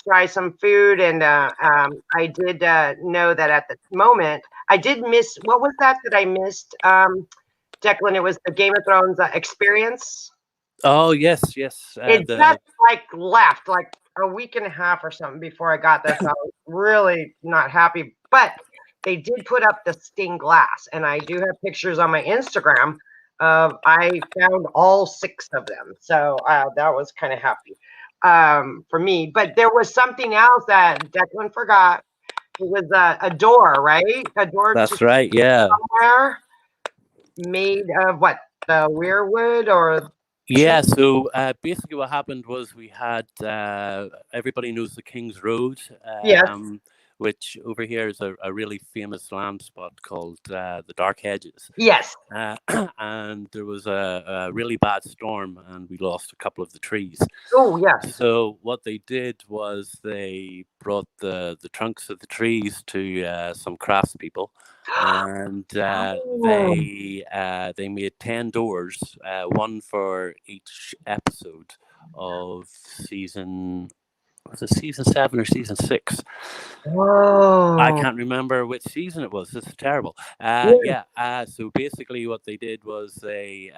S1: try some food, and I did know that at the moment I did miss. What was that I missed, Declan? It was the Game of Thrones experience.
S3: Oh yes.
S1: It
S3: The
S1: just like left like a week and a half or something before I got there, so I was really not happy. But they did put up the stained glass, and I do have pictures on my Instagram of I found all 6 of them. So that was kind of happy for me. But there was something else that Declan forgot. It was a door, right? A door to
S3: That's right. Yeah.
S1: somewhere made of what? The weirwood or
S3: Yeah, so basically what happened was we had everybody knows the King's Road,
S1: yes,
S3: which over here is a really famous land spot called the Dark Hedges.
S1: yes.
S3: And there was a really bad storm and we lost a couple of the trees.
S1: Oh, yes.
S3: So what they did was they brought the trunks of the trees to some craftspeople, and they made 10 doors, one for each episode of season. Was it season 7 or season 6?
S1: Whoa.
S3: I can't remember which season it was. This is terrible.
S1: Yeah.
S3: So basically, what they did was they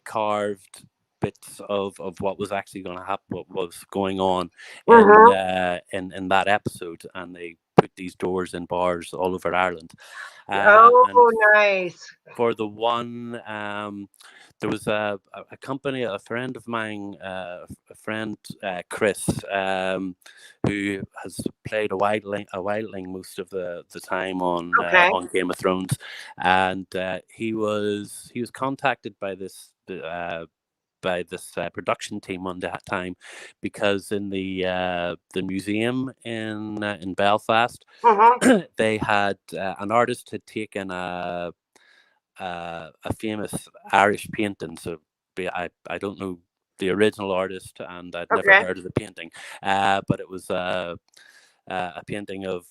S3: carved bits of what was actually going to happen, what was going on
S1: Mhm.
S3: in that episode, and they put these doors in bars all over Ireland.
S1: Oh, nice.
S3: For the one, there was a company, a friend of mine, Chris, who has played a wildling most of the time on Game of Thrones, and he was contacted by this. Production team on that time, because in the museum in Belfast, they had an artist had taken a famous Irish painting. So I don't know the original artist, and I'd never heard of the painting, but it was a painting of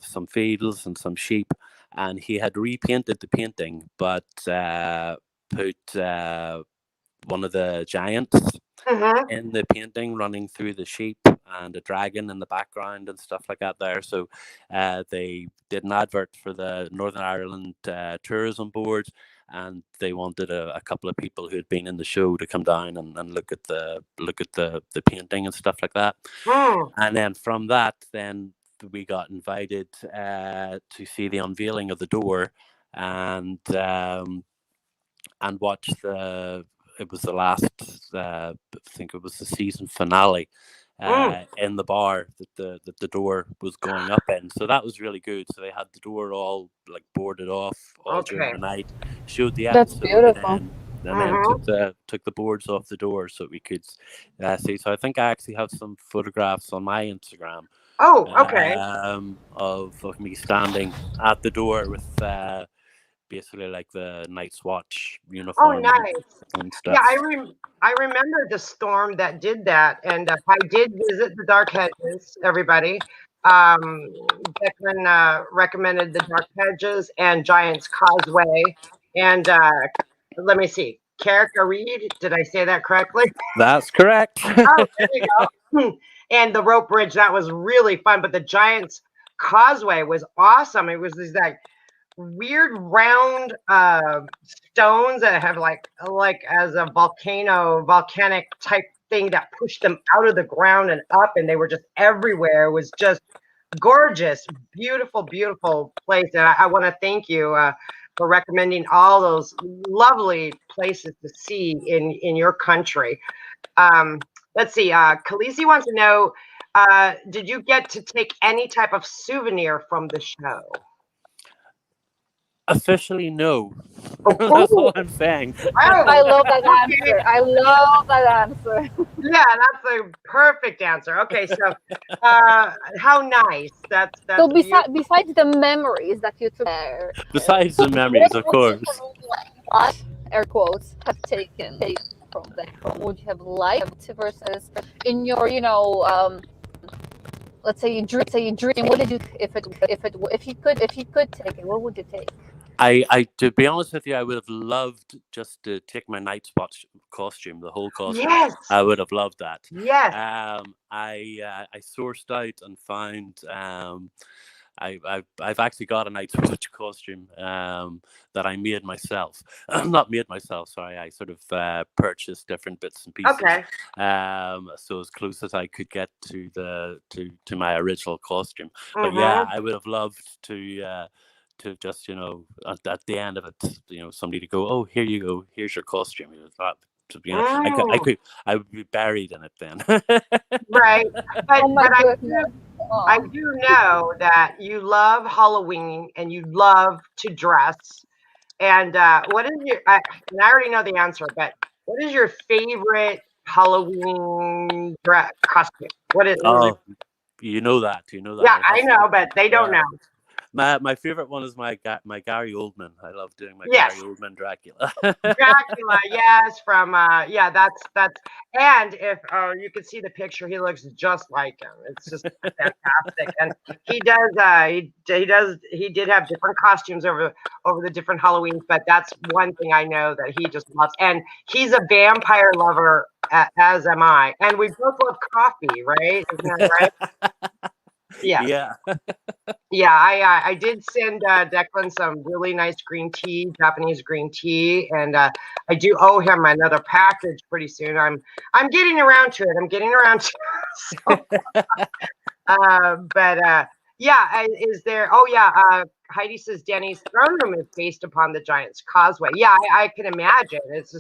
S3: some fields and some sheep, and he had repainted the painting, but put one of the giants in the painting running through the sheep, and a dragon in the background and stuff like that there. So they did an advert for the Northern Ireland Tourism Board, and they wanted a couple of people who had been in the show to come down and look at the painting and stuff like that. And then from that, then we got invited to see the unveiling of the door, and watch it was the last, I think it was the season finale, in the bar that the door was going up in. So that was really good. So they had the door all like boarded off all during the night, showed the episode.
S2: That's beautiful.
S3: And then took the boards off the door so we could see. So I think I actually have some photographs on my Instagram. Of me standing at the door with basically like the Night's Watch uniform.
S1: Oh, nice.
S3: And stuff.
S1: Yeah, I remember the storm that did that, and I did visit the Dark Hedges. Everybody, Declan recommended the Dark Hedges and Giant's Causeway, and let me see, Carricker Reed. Did I say that correctly?
S3: That's correct.
S1: Oh, there you go. And the rope bridge, that was really fun. But the Giant's Causeway was awesome. It was these like weird round stones that have like as a volcanic type thing that pushed them out of the ground and up, and they were just everywhere. It was just gorgeous, beautiful place. And I want to thank you for recommending all those lovely places to see in your country. Let's see, Khaleesi wants to know, did you get to take any type of souvenir from the show?
S3: Officially, no. That's all I'm saying.
S2: I love that answer. I love that answer.
S1: Yeah, that's a perfect answer. Okay, so how nice. That's
S2: so besides the memories that you took there.
S3: Besides the memories, of course.
S2: Air quotes have taken from them. Would you have liked versus in your, let's say you dream. What did you if you could take it? What would you take?
S3: I to be honest with you, I would have loved just to take my Night's Watch costume, the whole costume.
S1: Yes.
S3: I would have loved that.
S1: Yes.
S3: I sourced out and found I've actually got a Night's Watch costume that I made myself. Not made myself, sorry. I sort of purchased different bits and pieces.
S1: Okay.
S3: So as close as I could get to my original costume. But yeah, I would have loved to just at the end of it, somebody to go, oh, here you go, here's your costume. I would be buried in it then.
S1: Right, but I do know that you love Halloween and you love to dress. And what is your? And I already know the answer, but what is your favorite Halloween dress costume? What is?
S3: Oh, you know that.
S1: Yeah, I know, but they don't know.
S3: My favorite one is my Gary Oldman. I love doing my Gary Oldman Dracula.
S1: Dracula, yes, from that's and if you can see the picture, he looks just like him. It's just fantastic. And he did have different costumes over the different Halloweens, but that's one thing I know that he just loves. And he's a vampire lover, as am I. And we both love coffee, right? Isn't that right? Yeah. I did send Declan some really nice green tea, Japanese green tea, and I do owe him another package pretty soon. I'm getting around to it. So, but Yeah, is there? Oh, yeah. Heidi says Danny's throne room is based upon the Giant's Causeway. Yeah, I can imagine. It's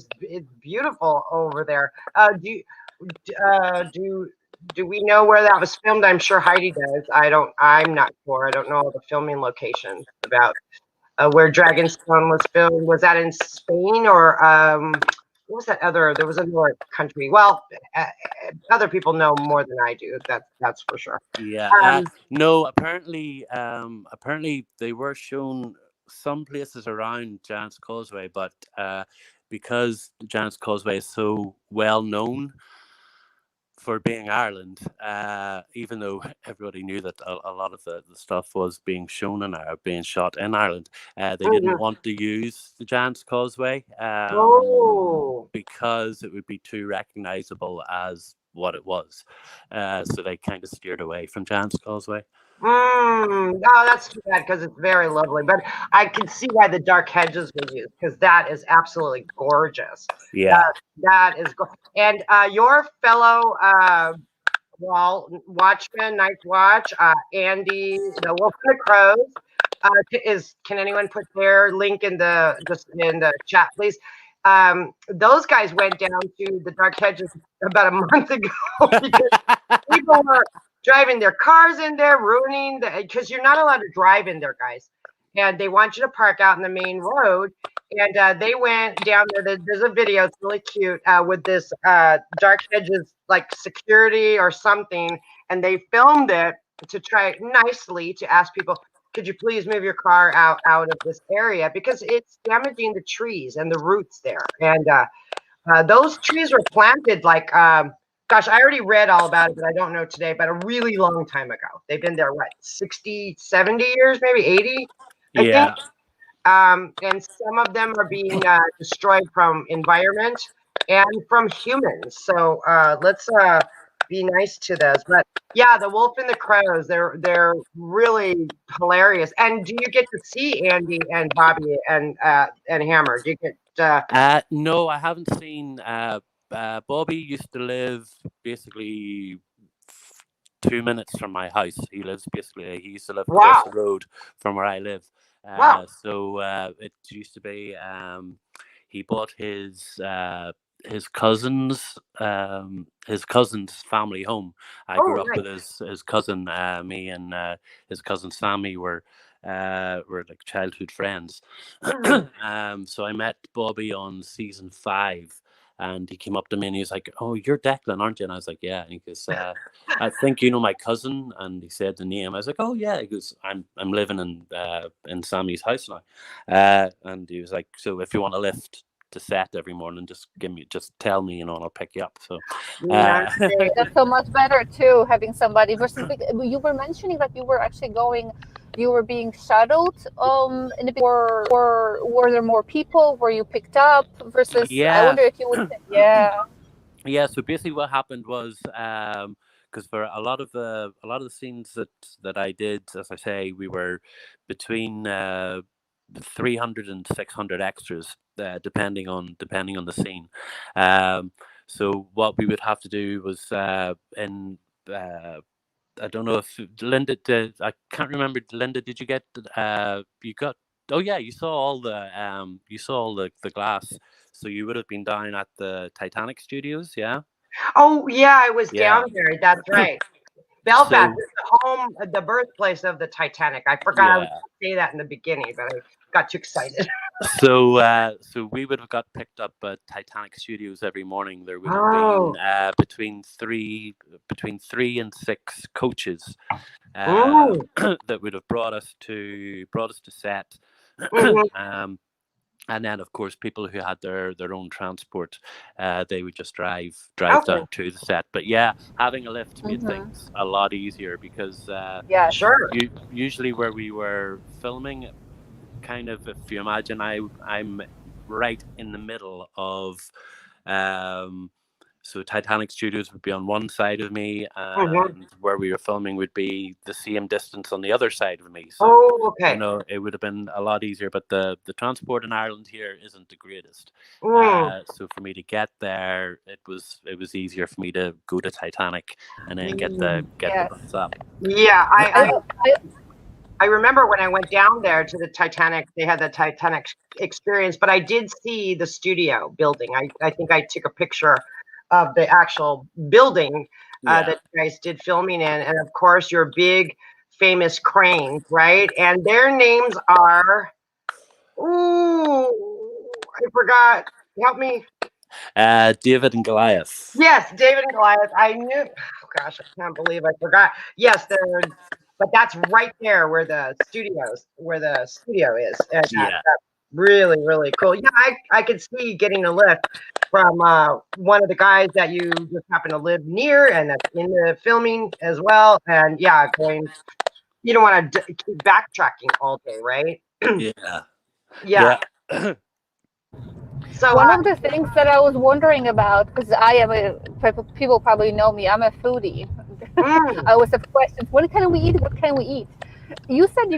S1: beautiful over there. Do we know where that was filmed? I'm sure Heidi does. I'm not sure. I don't know all the filming locations about where Dragonstone was filmed. Was that in Spain or what was that other? There was another country. Well, other people know more than I do. That's for sure.
S3: Yeah.
S1: Um,
S3: No. Apparently, they were shown some places around Giant's Causeway, but because Giant's Causeway is so well known for being Ireland, even though everybody knew that a lot of the stuff was being shown in being shot in Ireland, they didn't
S1: mhm.
S3: want to use the Giant's Causeway
S1: Oh.
S3: because it would be too recognizable as what it was. So they kind of steered away from Giant's Causeway.
S1: Oh, that's too bad because it's very lovely. But I can see why the dark hedges were used because that is absolutely gorgeous.
S3: Yeah.
S1: That is and your fellow watchman, Night Watch, Andy, the Wolf and the Crows. Can anyone put their link in the chat, please? Those guys went down to the dark hedges about a month ago because people were driving their cars in there, ruining because you're not allowed to drive in there, guys. And they want you to park out in the main road. And they went down there. There's a video. It's really cute with this dark hedges like security or something, and they filmed it to try nicely to ask people, could you please move your car out of this area because it's damaging the trees and the roots there. And those trees were planted like gosh, I already read all about it, but I don't know today, but a really long time ago. They've been there, what, 60, 70 years, maybe 80, I think.
S3: Yeah.
S1: And some of them are being destroyed from environment and from humans. So let's be nice to those. But yeah, the Wolf and the Crows, they're really hilarious. And do you get to see Andy and Bobby and Hammer? Do you get
S3: No, I haven't seen. Bobby used to live basically 2 minutes from my house. He used to live across the
S1: wow.
S3: road from where I live.
S1: Wow.
S3: So it used to be. He bought his cousin's family home. I grew
S1: Oh,
S3: up
S1: nice.
S3: with his cousin. Me and his cousin Sammy were like childhood friends. So I met Bobby on season 5, and he came up to me and he was like, "Oh, you're Declan, aren't you?" And I was like, "Yeah." And he goes, "I think you know my cousin." And he said the name. I was like, "Oh yeah." He goes, "I'm living in Sammy's house now," and he was like, "So if you want a lift to set every morning, just tell me, and I'll pick you up." So
S1: Nice.
S2: That's so much better too, having somebody versus you were mentioning that you were actually you were being shadowed in the or were there more people? Were you picked up versus I
S3: yeah.
S2: wonder if you would say, yeah.
S3: Yeah, so basically what happened was because for a lot of the scenes that I did, as I say, we were between 300 and 600 extras, depending on the scene. So what we would have to do was in I don't know if Linda did. I can't remember. Linda, did you get? You got. Oh yeah, you saw all the. You saw all the glass. So you would have been down at the Titanic Studios, yeah.
S1: Oh, yeah, I was
S3: Yeah.
S1: down there. That's right. Belfast
S3: So
S1: is the home, the birthplace of the Titanic. I forgot I was
S3: yeah.
S1: going to say that in the beginning, but I got too excited.
S3: So we would have got picked up at Titanic Studios every morning. There would have been
S1: Oh.
S3: between 3 and 6 coaches
S1: Mm.
S3: that would have brought us to set.
S1: Mhm.
S3: And then, of course, people who had their own transport, they would just drive
S1: Okay.
S3: down to the set. But yeah, having a lift made
S2: Mm-hmm.
S3: things a lot easier because
S2: Yes.
S1: Sure.
S3: usually where we were filming, kind of, if you imagine, I'm right in the middle of So Titanic Studios would be on one side of me,
S1: Mhm.
S3: and where we were filming would be the same distance on the other side of me. So
S1: Oh, okay.
S3: it would have been a lot easier. But the transport in Ireland here isn't the greatest. So for me to get there, it was easier for me to go to Titanic and then get the
S2: Yes.
S3: bus up.
S1: Yeah,
S2: I,
S1: I remember when I went down there to the Titanic, they had the Titanic experience, but I did see the studio building. I think I took a picture of the actual building that you guys did filming in. And of course, your big famous cranes, right? And their names are, I forgot. Help me.
S3: David and Goliath.
S1: Yes, David and Goliath. I knew. Oh gosh, I can't believe I forgot. Yes, but that's right there where the studio is, and that's really, really cool. Yeah, I could see getting a lift from one of the guys that you just happen to live near, and that's in the filming as well. And yeah, going. You don't want to keep backtracking all day, right?
S3: Yeah.
S1: So
S2: one of the things that I was wondering about, because people probably know me, I'm a foodie. I always have questions. What can we eat? What can we eat? You said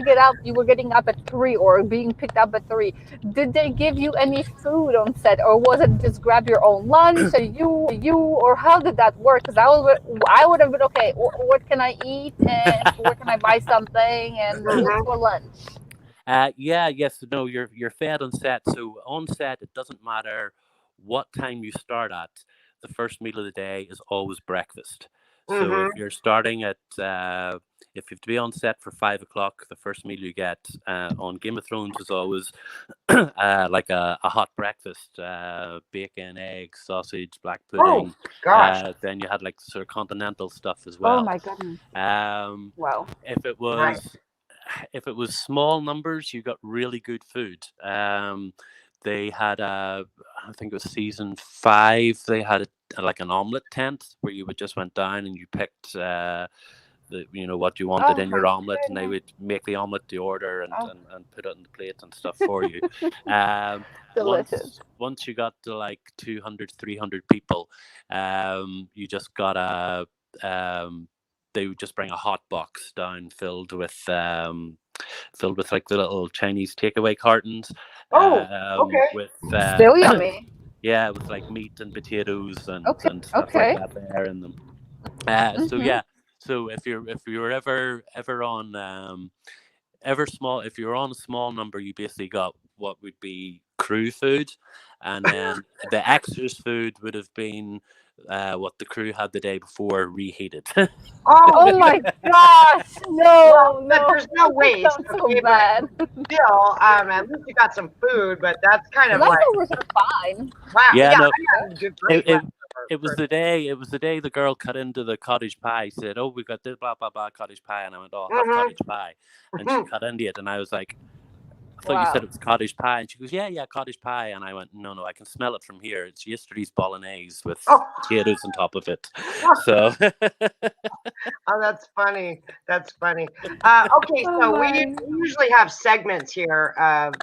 S2: you were getting up at 3 or being picked up at 3. Did they give you any food on set, or was it just grab your own lunch and you, or how did that work? Because I would have been, okay, what can I eat and where can I buy something and what's for lunch?
S3: Yes, no, you're fed on set. So on set, it doesn't matter what time you start at. The first meal of the day is always breakfast. So if you're starting at, if you have to be on set for 5 o'clock, the first meal you get on Game of Thrones is always like a hot breakfast, bacon, eggs, sausage, black pudding.
S1: Oh gosh!
S3: Then you had like sort of continental stuff as well.
S2: Oh my goodness! Wow.
S3: If it was small numbers, you got really good food. They had I think it was season 5. They had like an omelet tent where you would just went down and you picked what you wanted in your omelet, and they would make the omelet to order and put it on the plate and stuff for you.
S2: Delicious.
S3: Once you got to like 200, 300 people, you just got they would just bring a hot box down filled with like the little Chinese takeaway cartons.
S1: Okay.
S3: With
S2: still yummy.
S3: Yeah, with like meat and potatoes and stuff like that there in them. So yeah, so if you're ever on if you're on a small number, you basically got what would be crew food, and then the extras food would have been what the crew had the day before reheated.
S2: Oh my gosh! No,
S1: there's no waste.
S2: That sounds so bad.
S1: Still, at least you got some food, but that's kind of like
S2: leftovers are fine.
S1: Wow.
S3: Yeah, no,
S1: it
S3: was the day the girl cut into the cottage pie. Said, "Oh, we got this blah blah blah cottage pie," and I went, "Oh, I'll have cottage pie," and she cut into it, and I was like, I thought you said it was cottage pie. And she goes, yeah, cottage pie. And I went, no, I can smell it from here. It's yesterday's bolognese with potatoes on top of it. So.
S1: Oh, that's funny. That's funny. Okay, so we usually have segments here of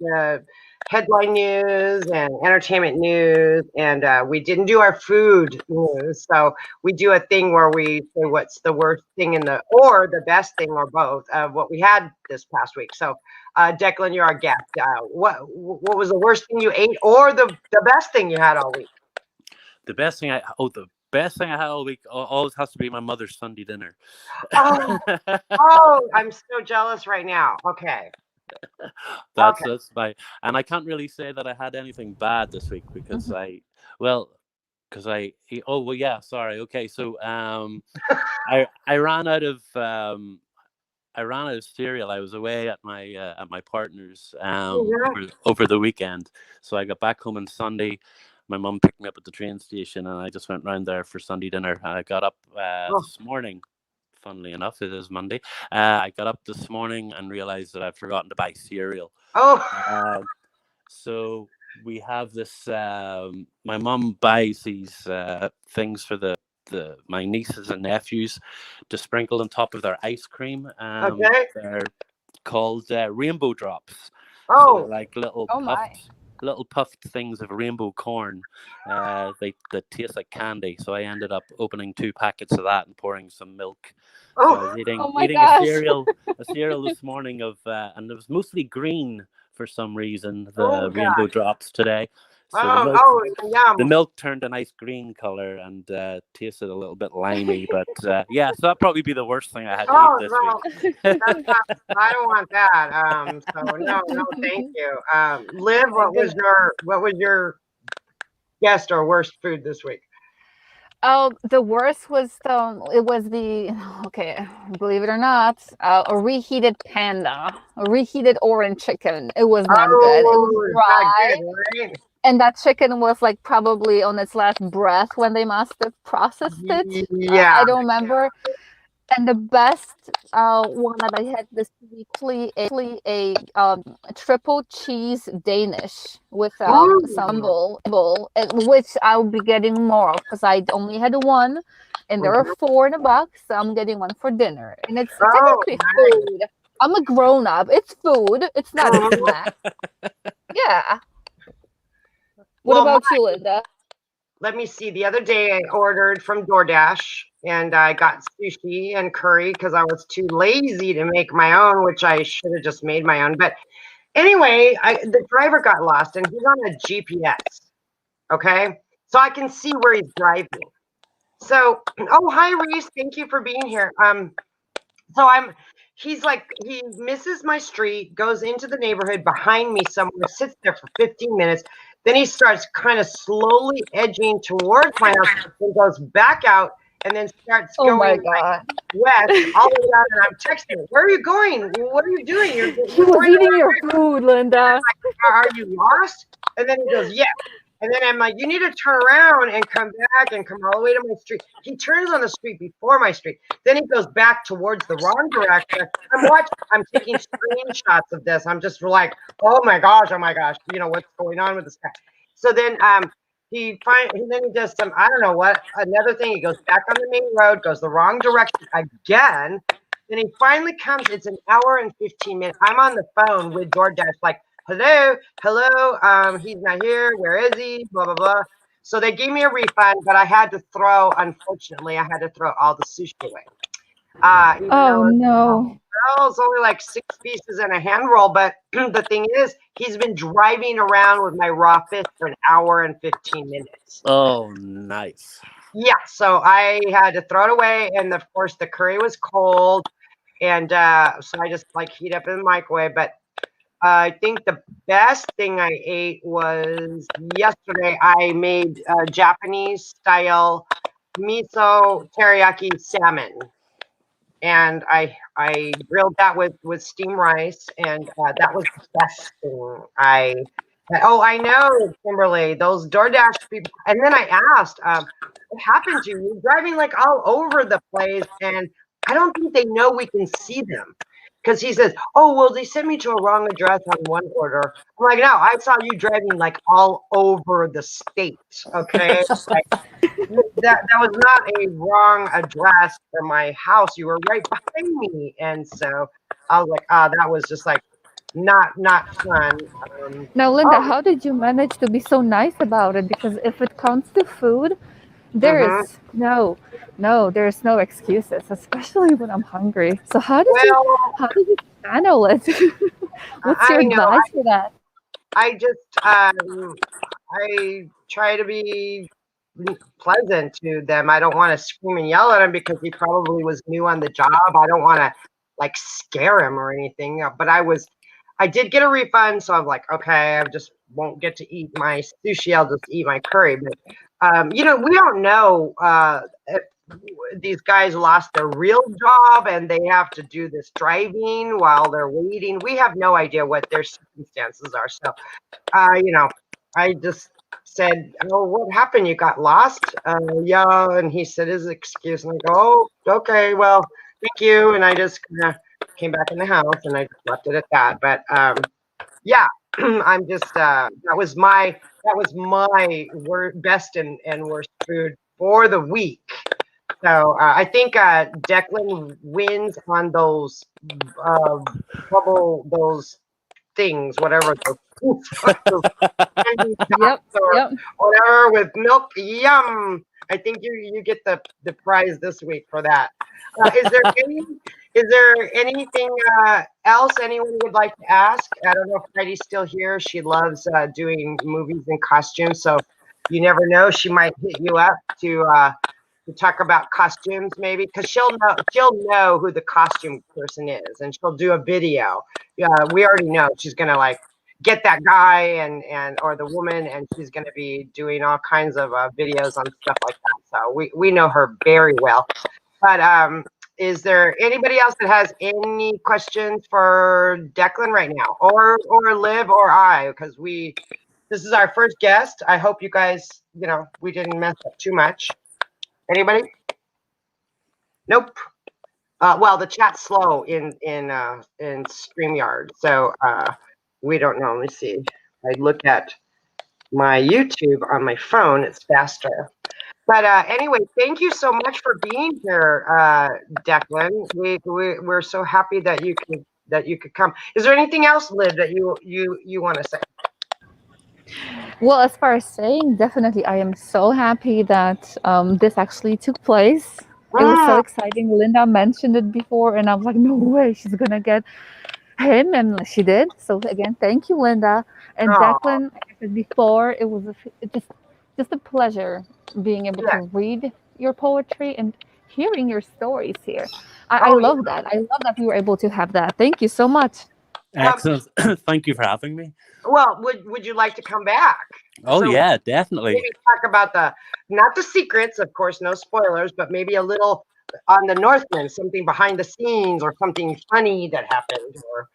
S1: the headline news and entertainment news, and we didn't do our food news. So we do a thing where we say what's the worst thing or the best thing, or both of what we had this past week. So Declan, you're our guest. What was the worst thing you ate, or the best thing you had all week?
S3: The best thing I had all week always has to be my mother's Sunday dinner.
S1: Oh, I'm so jealous right now. Okay.
S3: That's my, and I can't really say that I had anything bad this week because sorry. Okay. So I ran out of cereal. I was away at my partner's over the weekend. So I got back home on Sunday. My mum picked me up at the train station, and I just went round there for Sunday dinner. I got up this morning. Funnily enough, it is Monday. I got up this morning and realized that I'd forgotten to buy cereal. So we have this. My mum buys these things for my nieces and nephews to sprinkle on top of their ice cream. They're called rainbow drops. So like little puffed little puffed things of rainbow corn. They taste like candy. So I ended up opening 2 packets of that and pouring some milk. So I was
S2: Oh my
S3: eating a
S2: gosh.
S3: cereal this morning and it was mostly green for some reason.
S1: Oh
S3: The
S1: God.
S3: rainbow drops today. So
S1: Oh,
S3: the
S1: yum.
S3: milk turned a nice green color and tasted a little bit limey. But yeah, so that'd probably be the worst thing I had to eat
S1: Oh
S3: this
S1: no,
S3: week.
S1: that's not. I don't want that. So no, thank you. Liv,
S2: My goodness.
S1: what was your best or worst food this week?
S2: Oh, the worst was okay, believe it or not, a reheated panda, a reheated orange chicken. It was not good. It was
S1: Oh, it's not
S2: dry,
S1: good, right?
S2: and that chicken was like probably on its last breath when they must have processed it.
S1: Yeah.
S2: I don't remember. And the best one that I had this weekly a triple cheese Danish with some
S1: Ooh.
S2: bowl, which I'll be getting more of because I only had one, and there are 4 in a box. So I'm getting one for dinner, and it's
S1: Oh,
S2: technically food. I'm a grown up. It's food. It's not a
S1: mhm.
S2: snack. Yeah. What
S1: Well,
S2: about you, Linda?
S1: let me see. The other day I ordered from DoorDash and I got sushi and curry because I was too lazy to make my own, which I should have just made my own. But anyway, the driver got lost and he's on a GPS. Okay. So I can see where he's driving. So, oh, hi, Reese. Thank you for being here. So he's like, he misses my street, goes into the neighborhood behind me somewhere, sits there for 15 minutes. Then he starts kind of slowly edging towards my house and goes back out and then starts
S2: Oh my
S1: going
S2: god.
S1: west all the way out. And I'm texting him, where are you going? What are you doing? You're
S2: He was
S1: going
S2: eating your food, Linda.
S1: are you lost? And then he goes, yeah. And then I'm like, you need to turn around and come back and come all the way to my street. He turns on the street before my street. Then he goes back towards the wrong direction. I'm taking screenshots of this. I'm just like, oh my gosh, you know, what's going on with this guy? So then he does some, I don't know what, another thing. He goes back on the main road, goes the wrong direction again. Then he finally comes, it's an hour and 15 minutes. I'm on the phone with DoorDash, like, hello, he's not here, where is he, blah blah blah. So they gave me a refund, but unfortunately I had to throw all the sushi away, even
S2: Oh
S1: though
S2: no.
S1: it's only like 6 pieces and a hand roll. But the thing is, he's been driving around with my raw fish for an hour and 15 minutes.
S3: Oh, nice.
S1: Yeah, so I had to throw it away, and of course the curry was cold, and so I just like heat up in the microwave. But I think the best thing I ate was yesterday. I made Japanese style miso teriyaki salmon, and I grilled that with steamed rice, and that was the best thing Oh, I know, Kimberly, those DoorDash people. And then I asked, what happened to you? You're driving like all over the place, and I don't think they know we can see them. Because he says, oh, well, they sent me to a wrong address on one order. I'm like, no, I saw you driving like all over the state. Okay. Like, that was not a wrong address for my house. You were right behind me. And so I was like, that was just like not fun.
S2: Now, Linda,
S1: Oh,
S2: how did you manage to be so nice about it? Because if it comes to food, there
S1: mhm.
S2: is there's no excuses, especially when I'm hungry. So
S1: Well,
S2: how did you handle it? What's your
S1: I know.
S2: advice for that?
S1: I just I try to be pleasant to them. I don't want to scream and yell at him because he probably was new on the job. I don't want to like scare him or anything. But I did get a refund, so I'm like, okay, I just won't get to eat my sushi. I'll just eat my curry. But you know, we don't know if these guys lost their real job and they have to do this driving while they're waiting. We have no idea what their circumstances are. So you know, I just said, "Oh, what happened? You got lost?" Yeah, and he said his excuse, and I go, "Oh, okay, well, thank you." And I just kind of came back in the house, and I just left it at that. But yeah, I'm just that was my best and worst food for the week. So I think Declan wins on those those things, whatever those candy
S2: Yep.
S1: tots or
S2: Yep.
S1: whatever with milk. Yum! I think you get the prize this week for that. Is there anything else anyone would like to ask? I don't know if Heidi's still here. She loves doing movies in costumes, so you never know. She might hit you up to talk about costumes, maybe, because she'll know who the costume person is, and she'll do a video. Yeah, we already know she's gonna like get that guy and or the woman, and she's gonna be doing all kinds of videos on stuff like that. So we know her very well. But is there anybody else that has any questions for Declan right now, or Liv or I? Because this is our first guest. I hope you guys, we didn't mess up too much. Anybody? Nope. Well, the chat's slow in StreamYard, so we don't know. Let me see. I look at my YouTube on my phone; it's faster. But anyway, thank you so much for being here, Declan. We're so happy that you could come. Is there anything else, Liv, that you want to say?
S2: Well, as far as saying, definitely, I am so happy that this actually took place. It was so exciting. Linda mentioned it before, and I was like, no way, she's gonna get him, and she did. So again, thank you, Linda. And Declan, like I said before, it was just a pleasure being able to read your poetry and hearing your stories here. I love that. I love that we were able to have that. Thank you so much.
S3: Excellent. Thank you for having me.
S1: Well, would you like to come back?
S3: Oh, yeah, definitely.
S1: Maybe talk about not the secrets, of course, no spoilers, but maybe a little on the Northman, something behind the scenes or something funny that happened. Or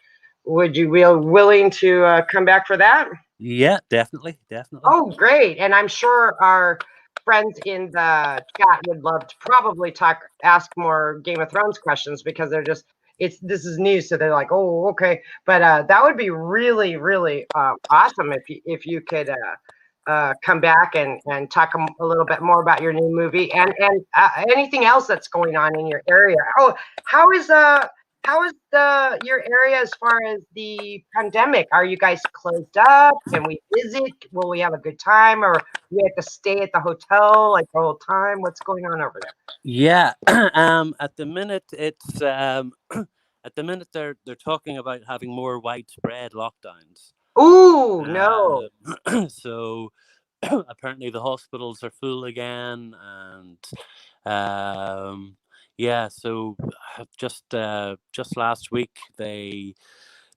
S1: would you be willing to come back for that?
S3: Yeah, definitely.
S1: Oh, great. And I'm sure our friends in the chat would love to probably ask more Game of Thrones questions, because they're just, this is news, so they're like, oh, okay. But that would be really, really awesome if you could come back and talk a little bit more about your new movie and anything else that's going on in your area. Oh, how is your area as far as the pandemic? Are you guys closed up? Can we visit? Will we have a good time, or do we have to stay at the hotel like the whole time? What's going on over there?
S3: Yeah. At the minute, it's at the minute they're talking about having more widespread lockdowns.
S1: Ooh, no.
S3: So apparently the hospitals are full again, and yeah. So just last week they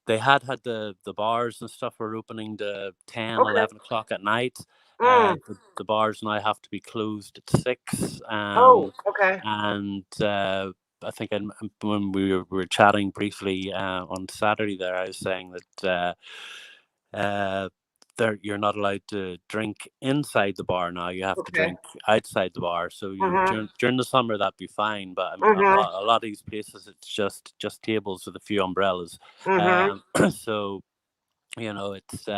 S3: had the bars and stuff were opening to 10, 11 o'clock at night. The bars now have to be closed at 6.
S1: Okay.
S3: And I think when we were chatting briefly on Saturday there, I was saying that you're not allowed to drink inside the bar now. You have to drink outside the bar. So during the summer that'd be fine, but I mean a lot of these places it's just tables with a few umbrellas. So it's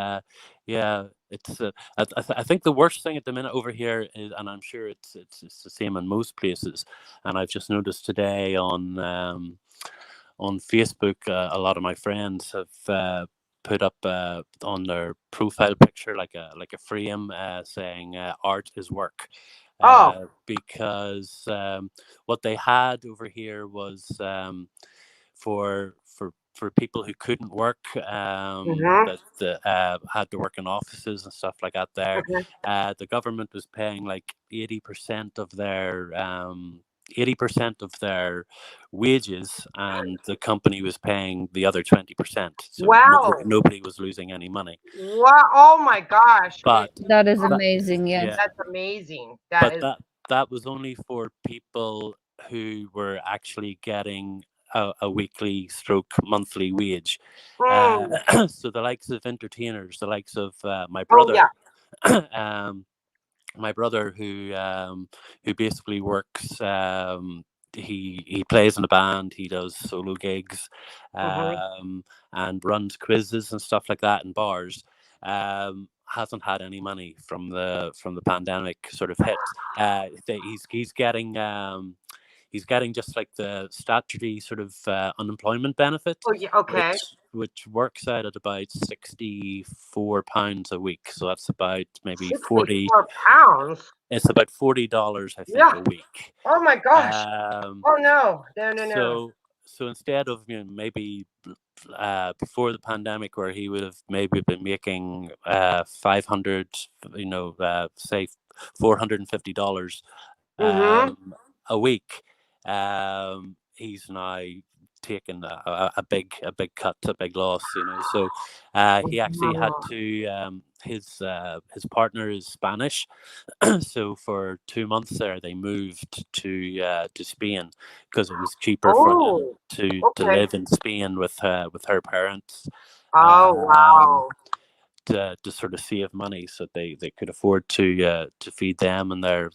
S3: it's I think the worst thing at the minute over here is, and I'm sure it's the same in most places, and I've just noticed today on Facebook a lot of my friends have put up on their profile picture like a frame saying art is work. Because what they had over here was for people who couldn't work, that had to work in offices and stuff like that there, the government was paying like 80% of their 80% of their wages, and the company was paying the other 20%. So nobody was losing any money.
S1: Wow! Oh my gosh!
S3: But
S2: that is amazing. Yes.
S1: That's amazing.
S3: That was only for people who were actually getting a weekly stroke monthly wage. So the likes of entertainers, the likes of my brother, my brother who basically works. He plays in a band. He does solo gigs, and runs quizzes and stuff like that in bars. Hasn't had any money from the pandemic sort of hit. He's getting he's getting just like the statutory sort of unemployment benefit.
S1: Oh, yeah, okay.
S3: which works out at about £64 a week. So that's about maybe 40.
S1: £64.
S3: It's about $40, I think,
S1: Yeah.
S3: a week.
S1: Oh my gosh.
S3: Um,
S1: Oh no.
S3: so instead of maybe before the pandemic, where he would have maybe been making 500, say $450
S1: Mm-hmm.
S3: a week, he's now taken a big cut, a big loss. So he actually had to. His partner is Spanish, so for 2 months there, they moved to Spain because it was cheaper for them to
S1: Okay.
S3: live in Spain with her parents.
S1: Oh wow.
S3: To sort of save money, so they could afford to feed them and their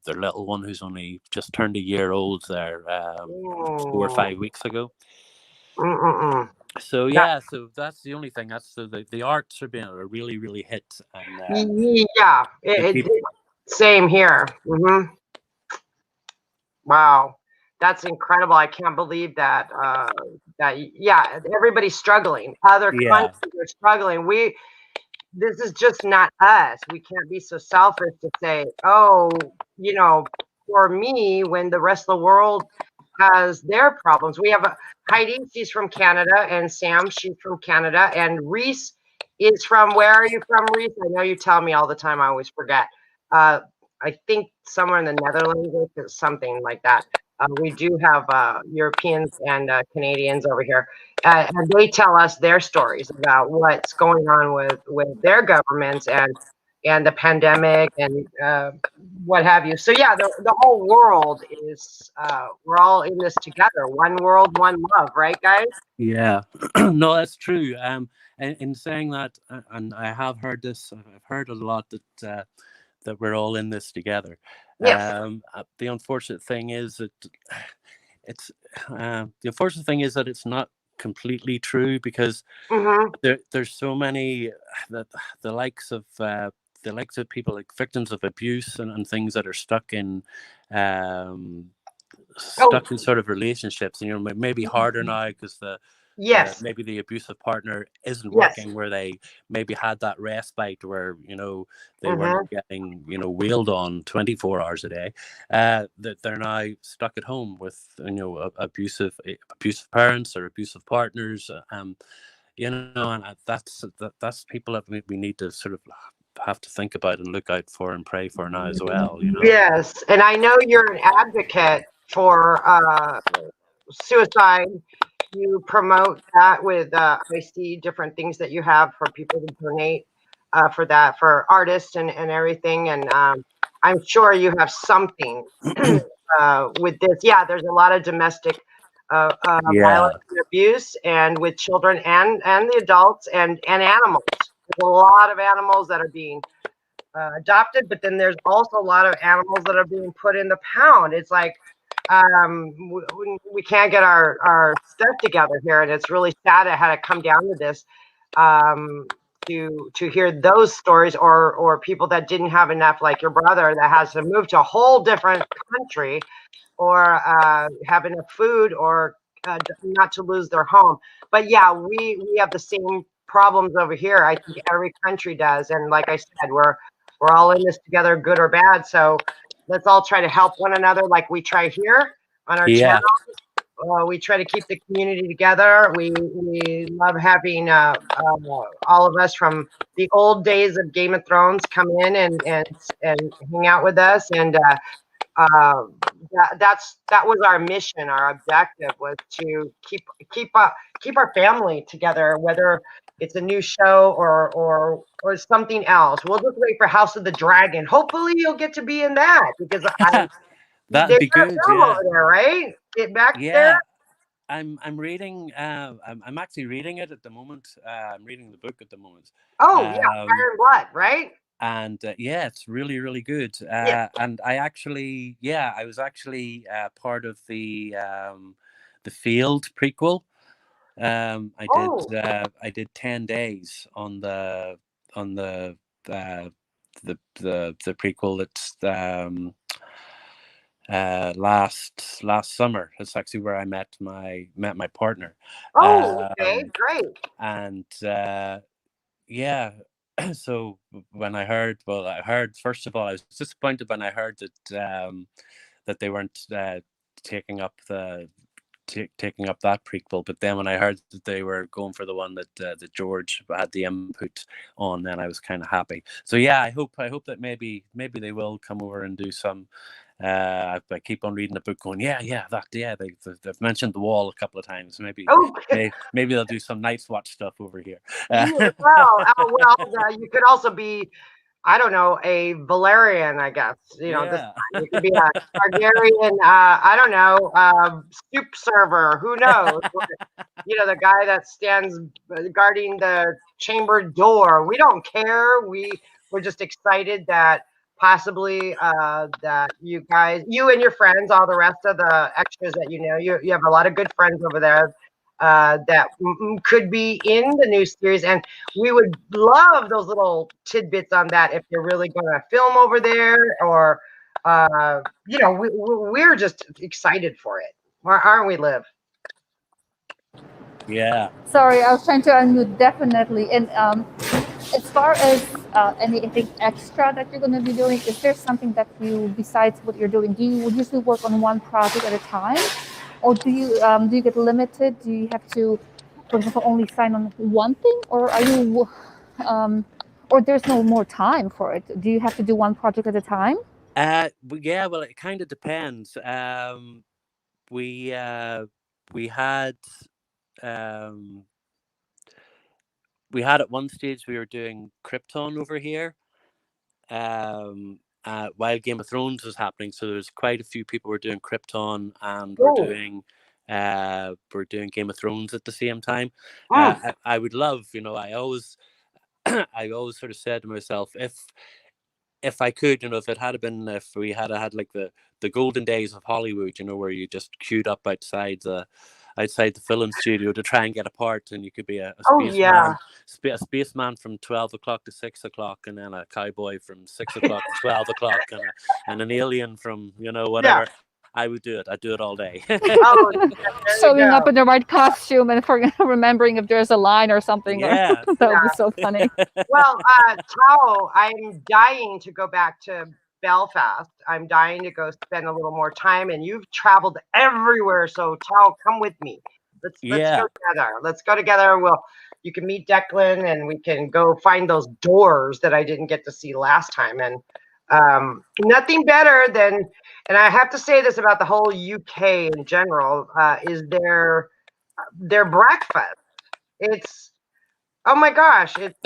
S3: little one, who's only just turned a year old there 4 or 5 weeks ago.
S1: Mm-mm-mm.
S3: So yeah, so that's the only thing. That's the arts are being a really hit, and
S1: Yeah,
S3: people,
S1: same here. Mm-hmm. Wow, that's incredible. I can't believe that. Yeah, everybody's struggling. Other
S3: yeah,
S1: countries are struggling. This is just not us. We can't be so selfish to say, oh, for me, when the rest of the world has their problems. We have Heidi, she's from Canada, and Sam, she's from Canada, and Reese is from, where are you from, Reese? I know you tell me all the time. I always forget. I think somewhere in the Netherlands or something like that. We do have Europeans and Canadians over here, and they tell us their stories about what's going on with their governments and the pandemic and what have you. So yeah, the whole world is we're all in this together. One world, one love, right, guys?
S3: yeah. No, that's true. And in saying that, and I have heard this, I've heard a lot that we're all in this together.
S1: Yes.
S3: The unfortunate thing is that it's the unfortunate thing is that it's not completely true, because
S1: Mm-hmm.
S3: there's so many that the likes of people, like victims of abuse and things, that are um,
S1: Oh,
S3: stuck in sort of relationships, and maybe harder now because
S1: yes.
S3: maybe the abusive partner isn't
S1: Yes.
S3: working, where they maybe had that respite where they weren't
S1: Mm-hmm.
S3: getting wailed on 24 hours a day, that they're now stuck at home with abusive parents or abusive partners, and that's people that we need to sort of have to think about and look out for and pray for now as well.
S1: Yes, and I know you're an advocate for suicide. You promote that with I see different things that you have for people to donate for that, for artists and everything, and I'm sure you have something with this. Yeah, there's a lot of domestic
S3: Yeah.
S1: violence and abuse, and with children and the adults and animals. There's a lot of animals that are being adopted, but then there's also a lot of animals that are being put in the pound. It's like we can't get our stuff together here, and it's really sad it had to come down to this, to hear those stories, or people that didn't have enough, like your brother that has to move to a whole different country, or have enough food, or not to lose their home. But yeah, we have the same problems over here. I think every country does, and like I said, we're all in this together, good or bad. So let's all try to help one another, like we try here on our channel.
S3: Yeah.
S1: We try to keep the community together. We love having all of us from the old days of Game of Thrones come in and hang out with us, and that was our mission. Our objective was to keep our family together, whether it's a new show or something else. We'll just wait for House of the Dragon. Hopefully, you'll get to be in that, because
S3: That'd
S1: they're
S3: be good.
S1: film
S3: Yeah.
S1: over there, right? Get back there.
S3: Yeah. I'm reading. I'm actually reading it at the moment. I'm reading the book at the moment.
S1: Oh yeah,
S3: Um,
S1: Fire and Blood, right?
S3: and yeah, it's really good.
S1: Yeah.
S3: And I was actually part of the Field prequel.
S1: Oh,
S3: I did 10 days on uh, the prequel. It's last summer. It's actually where I met my partner.
S1: Oh, okay, great.
S3: And yeah, so when I heard, first of all, I was disappointed when I heard that they weren't taking up taking up that prequel. But then when I heard that they were going for the one that George had the input on, then I was kind of happy. So yeah, I hope that maybe they will come over and do some. I keep on reading the book, going, they've mentioned the wall a couple of times. Maybe they'll do some Night's Watch stuff over here.
S1: You could also be, I don't know, a Valerian, I guess. You know, this time. You could be a Targaryen, I don't know, soup server. Who knows? You know, the guy that stands guarding the chamber door. We don't care. We're just excited that possibly that you guys, you and your friends, all the rest of the extras that you have a lot of good friends over there that could be in the new series, and we would love those little tidbits on that if you're really going to film over there, or we're just excited for it, aren't we, Liv?
S3: Yeah.
S2: Sorry, I was trying to unmute. Definitely. And as far as anything extra that you're going to be doing, is there something that you, besides what you're doing, do you usually work on one project at a time, or do you get limited? Do you have to, for example, only sign on one thing, or are you, or there's no more time for it? Do you have to do one project at a time?
S3: Yeah, well, it kind of depends. We had at one stage we were doing Krypton over here, while Game of Thrones was happening. So there's quite a few people were doing Krypton, and we're doing Game of Thrones at the same time. I would love, I always sort of said to myself, if I could, if we had like the golden days of Hollywood, where you just queued up outside the film studio to try and get a part, and you could be a spaceman from 12 o'clock to 6 o'clock, and then a cowboy from 6 o'clock to 12 o'clock, and an alien from whatever. Yeah. I would do it. I'd do it all day.
S2: Showing up in the right costume and remembering if there's a line or something.
S3: Yeah.
S2: That would be so funny.
S1: Well, Tao, I'm dying to go back to Belfast. I'm dying to go spend a little more time, and you've traveled everywhere. So Tao, come with me. Let's go together. Let's go together. You can meet Declan, and we can go find those doors that I didn't get to see last time. And nothing better than, and I have to say this about the whole UK in general, is their breakfast. It's, oh my gosh, it's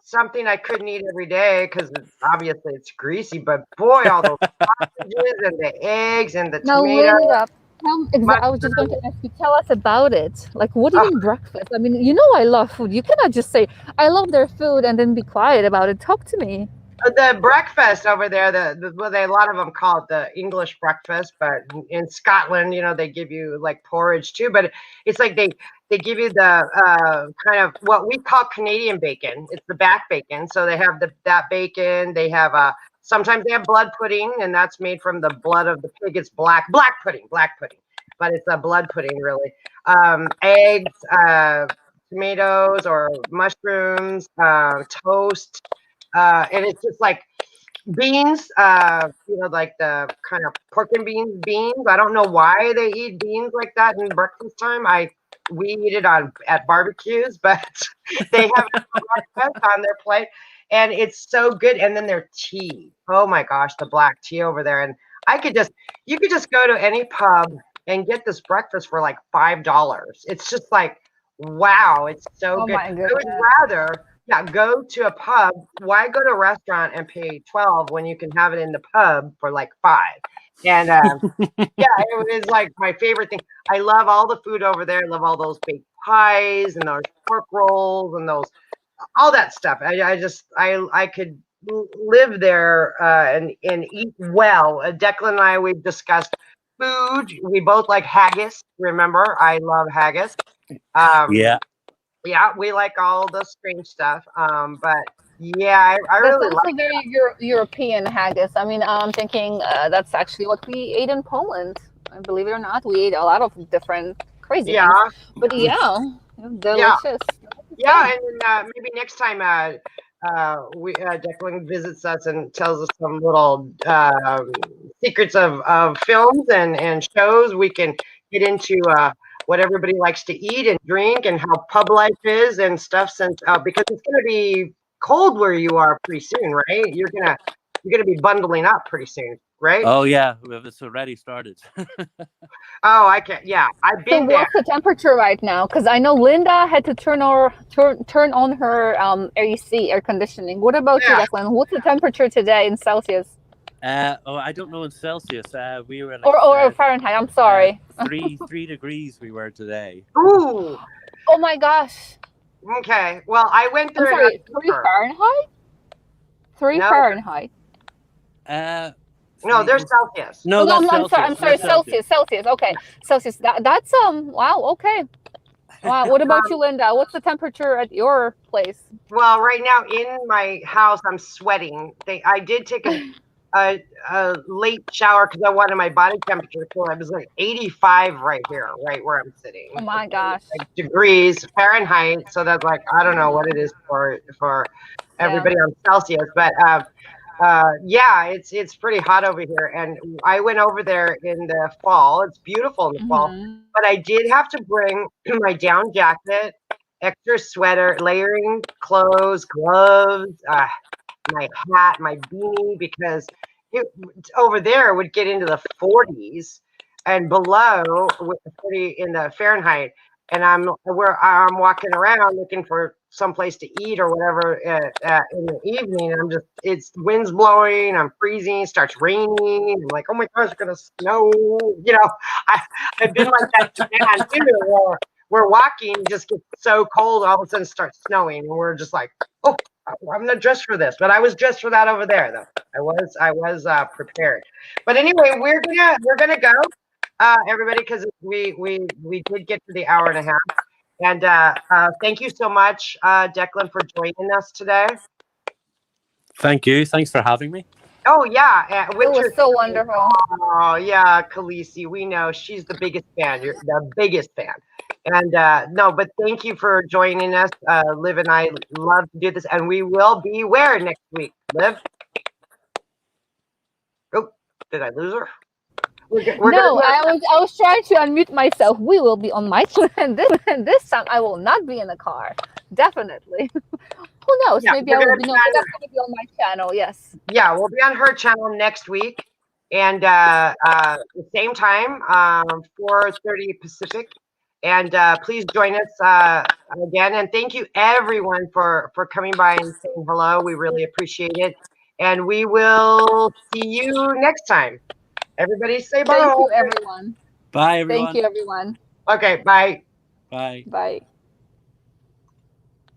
S1: something I couldn't eat every day because obviously it's greasy, but boy, all those sausages and the eggs and the tomatoes.
S2: I was just going to ask you, tell us about it. Like, what do you mean breakfast? I mean, I love food. You cannot just say, I love their food and then be quiet about it. Talk to me.
S1: The breakfast over there, a lot of them call it the English breakfast, but in Scotland, they give you like porridge too. But it's like they give you the kind of what we call Canadian bacon. It's the back bacon. So they have that bacon. They have sometimes they have blood pudding, and that's made from the blood of the pig. It's black pudding, but it's a blood pudding really. Eggs, tomatoes or mushrooms, toast. And it's just like beans, like the kind of pork and beans. I don't know why they eat beans like that in breakfast time. We eat it at barbecues, but they have breakfast on their plate, and it's so good. And then their tea. Oh my gosh, the black tea over there. And you could just go to any pub and get this breakfast for like $5. It's just like, wow, it's so good. I would rather go to a pub. Why go to a restaurant and pay $12 when you can have it in the pub for like $5? And it was like my favorite thing. I love all the food over there. I love all those baked pies and those pork rolls and all that stuff. I could live there and eat well. Declan and I, we've discussed food. We both like haggis. Remember, I love haggis. Yeah, we like all the strange stuff. But Yeah, I
S2: That's
S1: really
S2: also
S1: like.
S2: very European haggis. I mean, I'm thinking that's actually what we ate in Poland. Believe it or not, we ate a lot of different crazy
S1: Yeah,
S2: things. But yeah,
S1: yeah,
S2: delicious.
S1: yeah. And then maybe next time we Declan visits us and tells us some little secrets of films and shows, we can get into what everybody likes to eat and drink and how pub life is and stuff. Since because it's going to be cold where you are pretty soon, right? You're gonna be bundling up pretty soon, right?
S3: Oh yeah, it's already started.
S1: Oh, I can. Yeah, I've
S2: So
S1: been there.
S2: what's the temperature right now? Because I know Linda had to turn on her AC, air conditioning. What about you,
S1: Yeah.
S2: Declan? What's the temperature today in Celsius
S3: I don't know in Celsius. We were
S2: or Fahrenheit? I'm
S3: uh,
S2: sorry.
S3: 3 degrees we were today.
S1: Ooh.
S2: Oh my gosh.
S1: Okay. Well, I went
S2: I'm
S1: there in
S2: sorry. Three
S1: October.
S2: Fahrenheit. Three
S1: No,
S2: Fahrenheit.
S3: Uh,
S1: no,
S3: three
S1: they're
S3: is
S1: Celsius.
S2: Oh
S3: no,
S2: no,
S3: that's
S2: I'm sorry. I'm
S3: Celsius.
S2: sorry.
S3: That's Celsius.
S2: Celsius. Okay, Celsius. That's wow. Okay. Wow. What about you, Linda? What's the temperature at your place?
S1: Well, right now in my house, I'm sweating. I did take a late shower because I wanted my body temperature. So I was like 85 right here, right where I'm sitting.
S2: Oh my gosh.
S1: Like degrees Fahrenheit. So that's like I don't know what it is for
S2: Yeah.
S1: everybody on Celsius, but yeah, it's pretty hot over here. And I went over there in the fall. It's beautiful in the fall,
S2: Mhm.
S1: but I did have to bring my down jacket, extra sweater, layering clothes, gloves, my hat, my beanie, because it, over there would get into the 40s and below with the 40 in the Fahrenheit. And I'm walking around looking for someplace to eat or whatever in the evening. And it's wind's blowing, I'm freezing, starts raining. I'm like, oh my gosh, it's gonna snow. You know, I've been like that in Japan too, where we're walking, it just gets so cold, all of a sudden it starts snowing, and we're just like, oh, I'm not dressed for this, but I was dressed for that over there, though. I was prepared. But anyway, we're gonna go, everybody, because we did get to the hour and a half. And thank you so much, Declan, for joining us today.
S3: Thank you. Thanks for having me.
S1: Oh yeah,
S2: It was so wonderful.
S1: Oh yeah, Khaleesi, we know she's the biggest fan. You're the biggest fan. And no, but thank you for joining us. Liv and I love to do this, and we will be where next week, Liv? Oh, did I lose her? We're
S2: No,
S1: gonna
S2: I was trying to unmute myself. We will be on my channel, and this time I will not be in the car. Definitely. Who knows?
S1: Yeah,
S2: Maybe I will be. No, but that's going to be on my channel. Yes.
S1: yeah, we'll be on her channel next week, and the same time, 4:30 Pacific. And please join us again. And thank you everyone for coming by and saying hello. We really appreciate it. And we will see you next time. Everybody say bye.
S2: Thank you, everyone.
S3: Bye, everyone.
S2: Thank you, everyone.
S1: Okay, bye.
S3: Bye.
S2: Bye.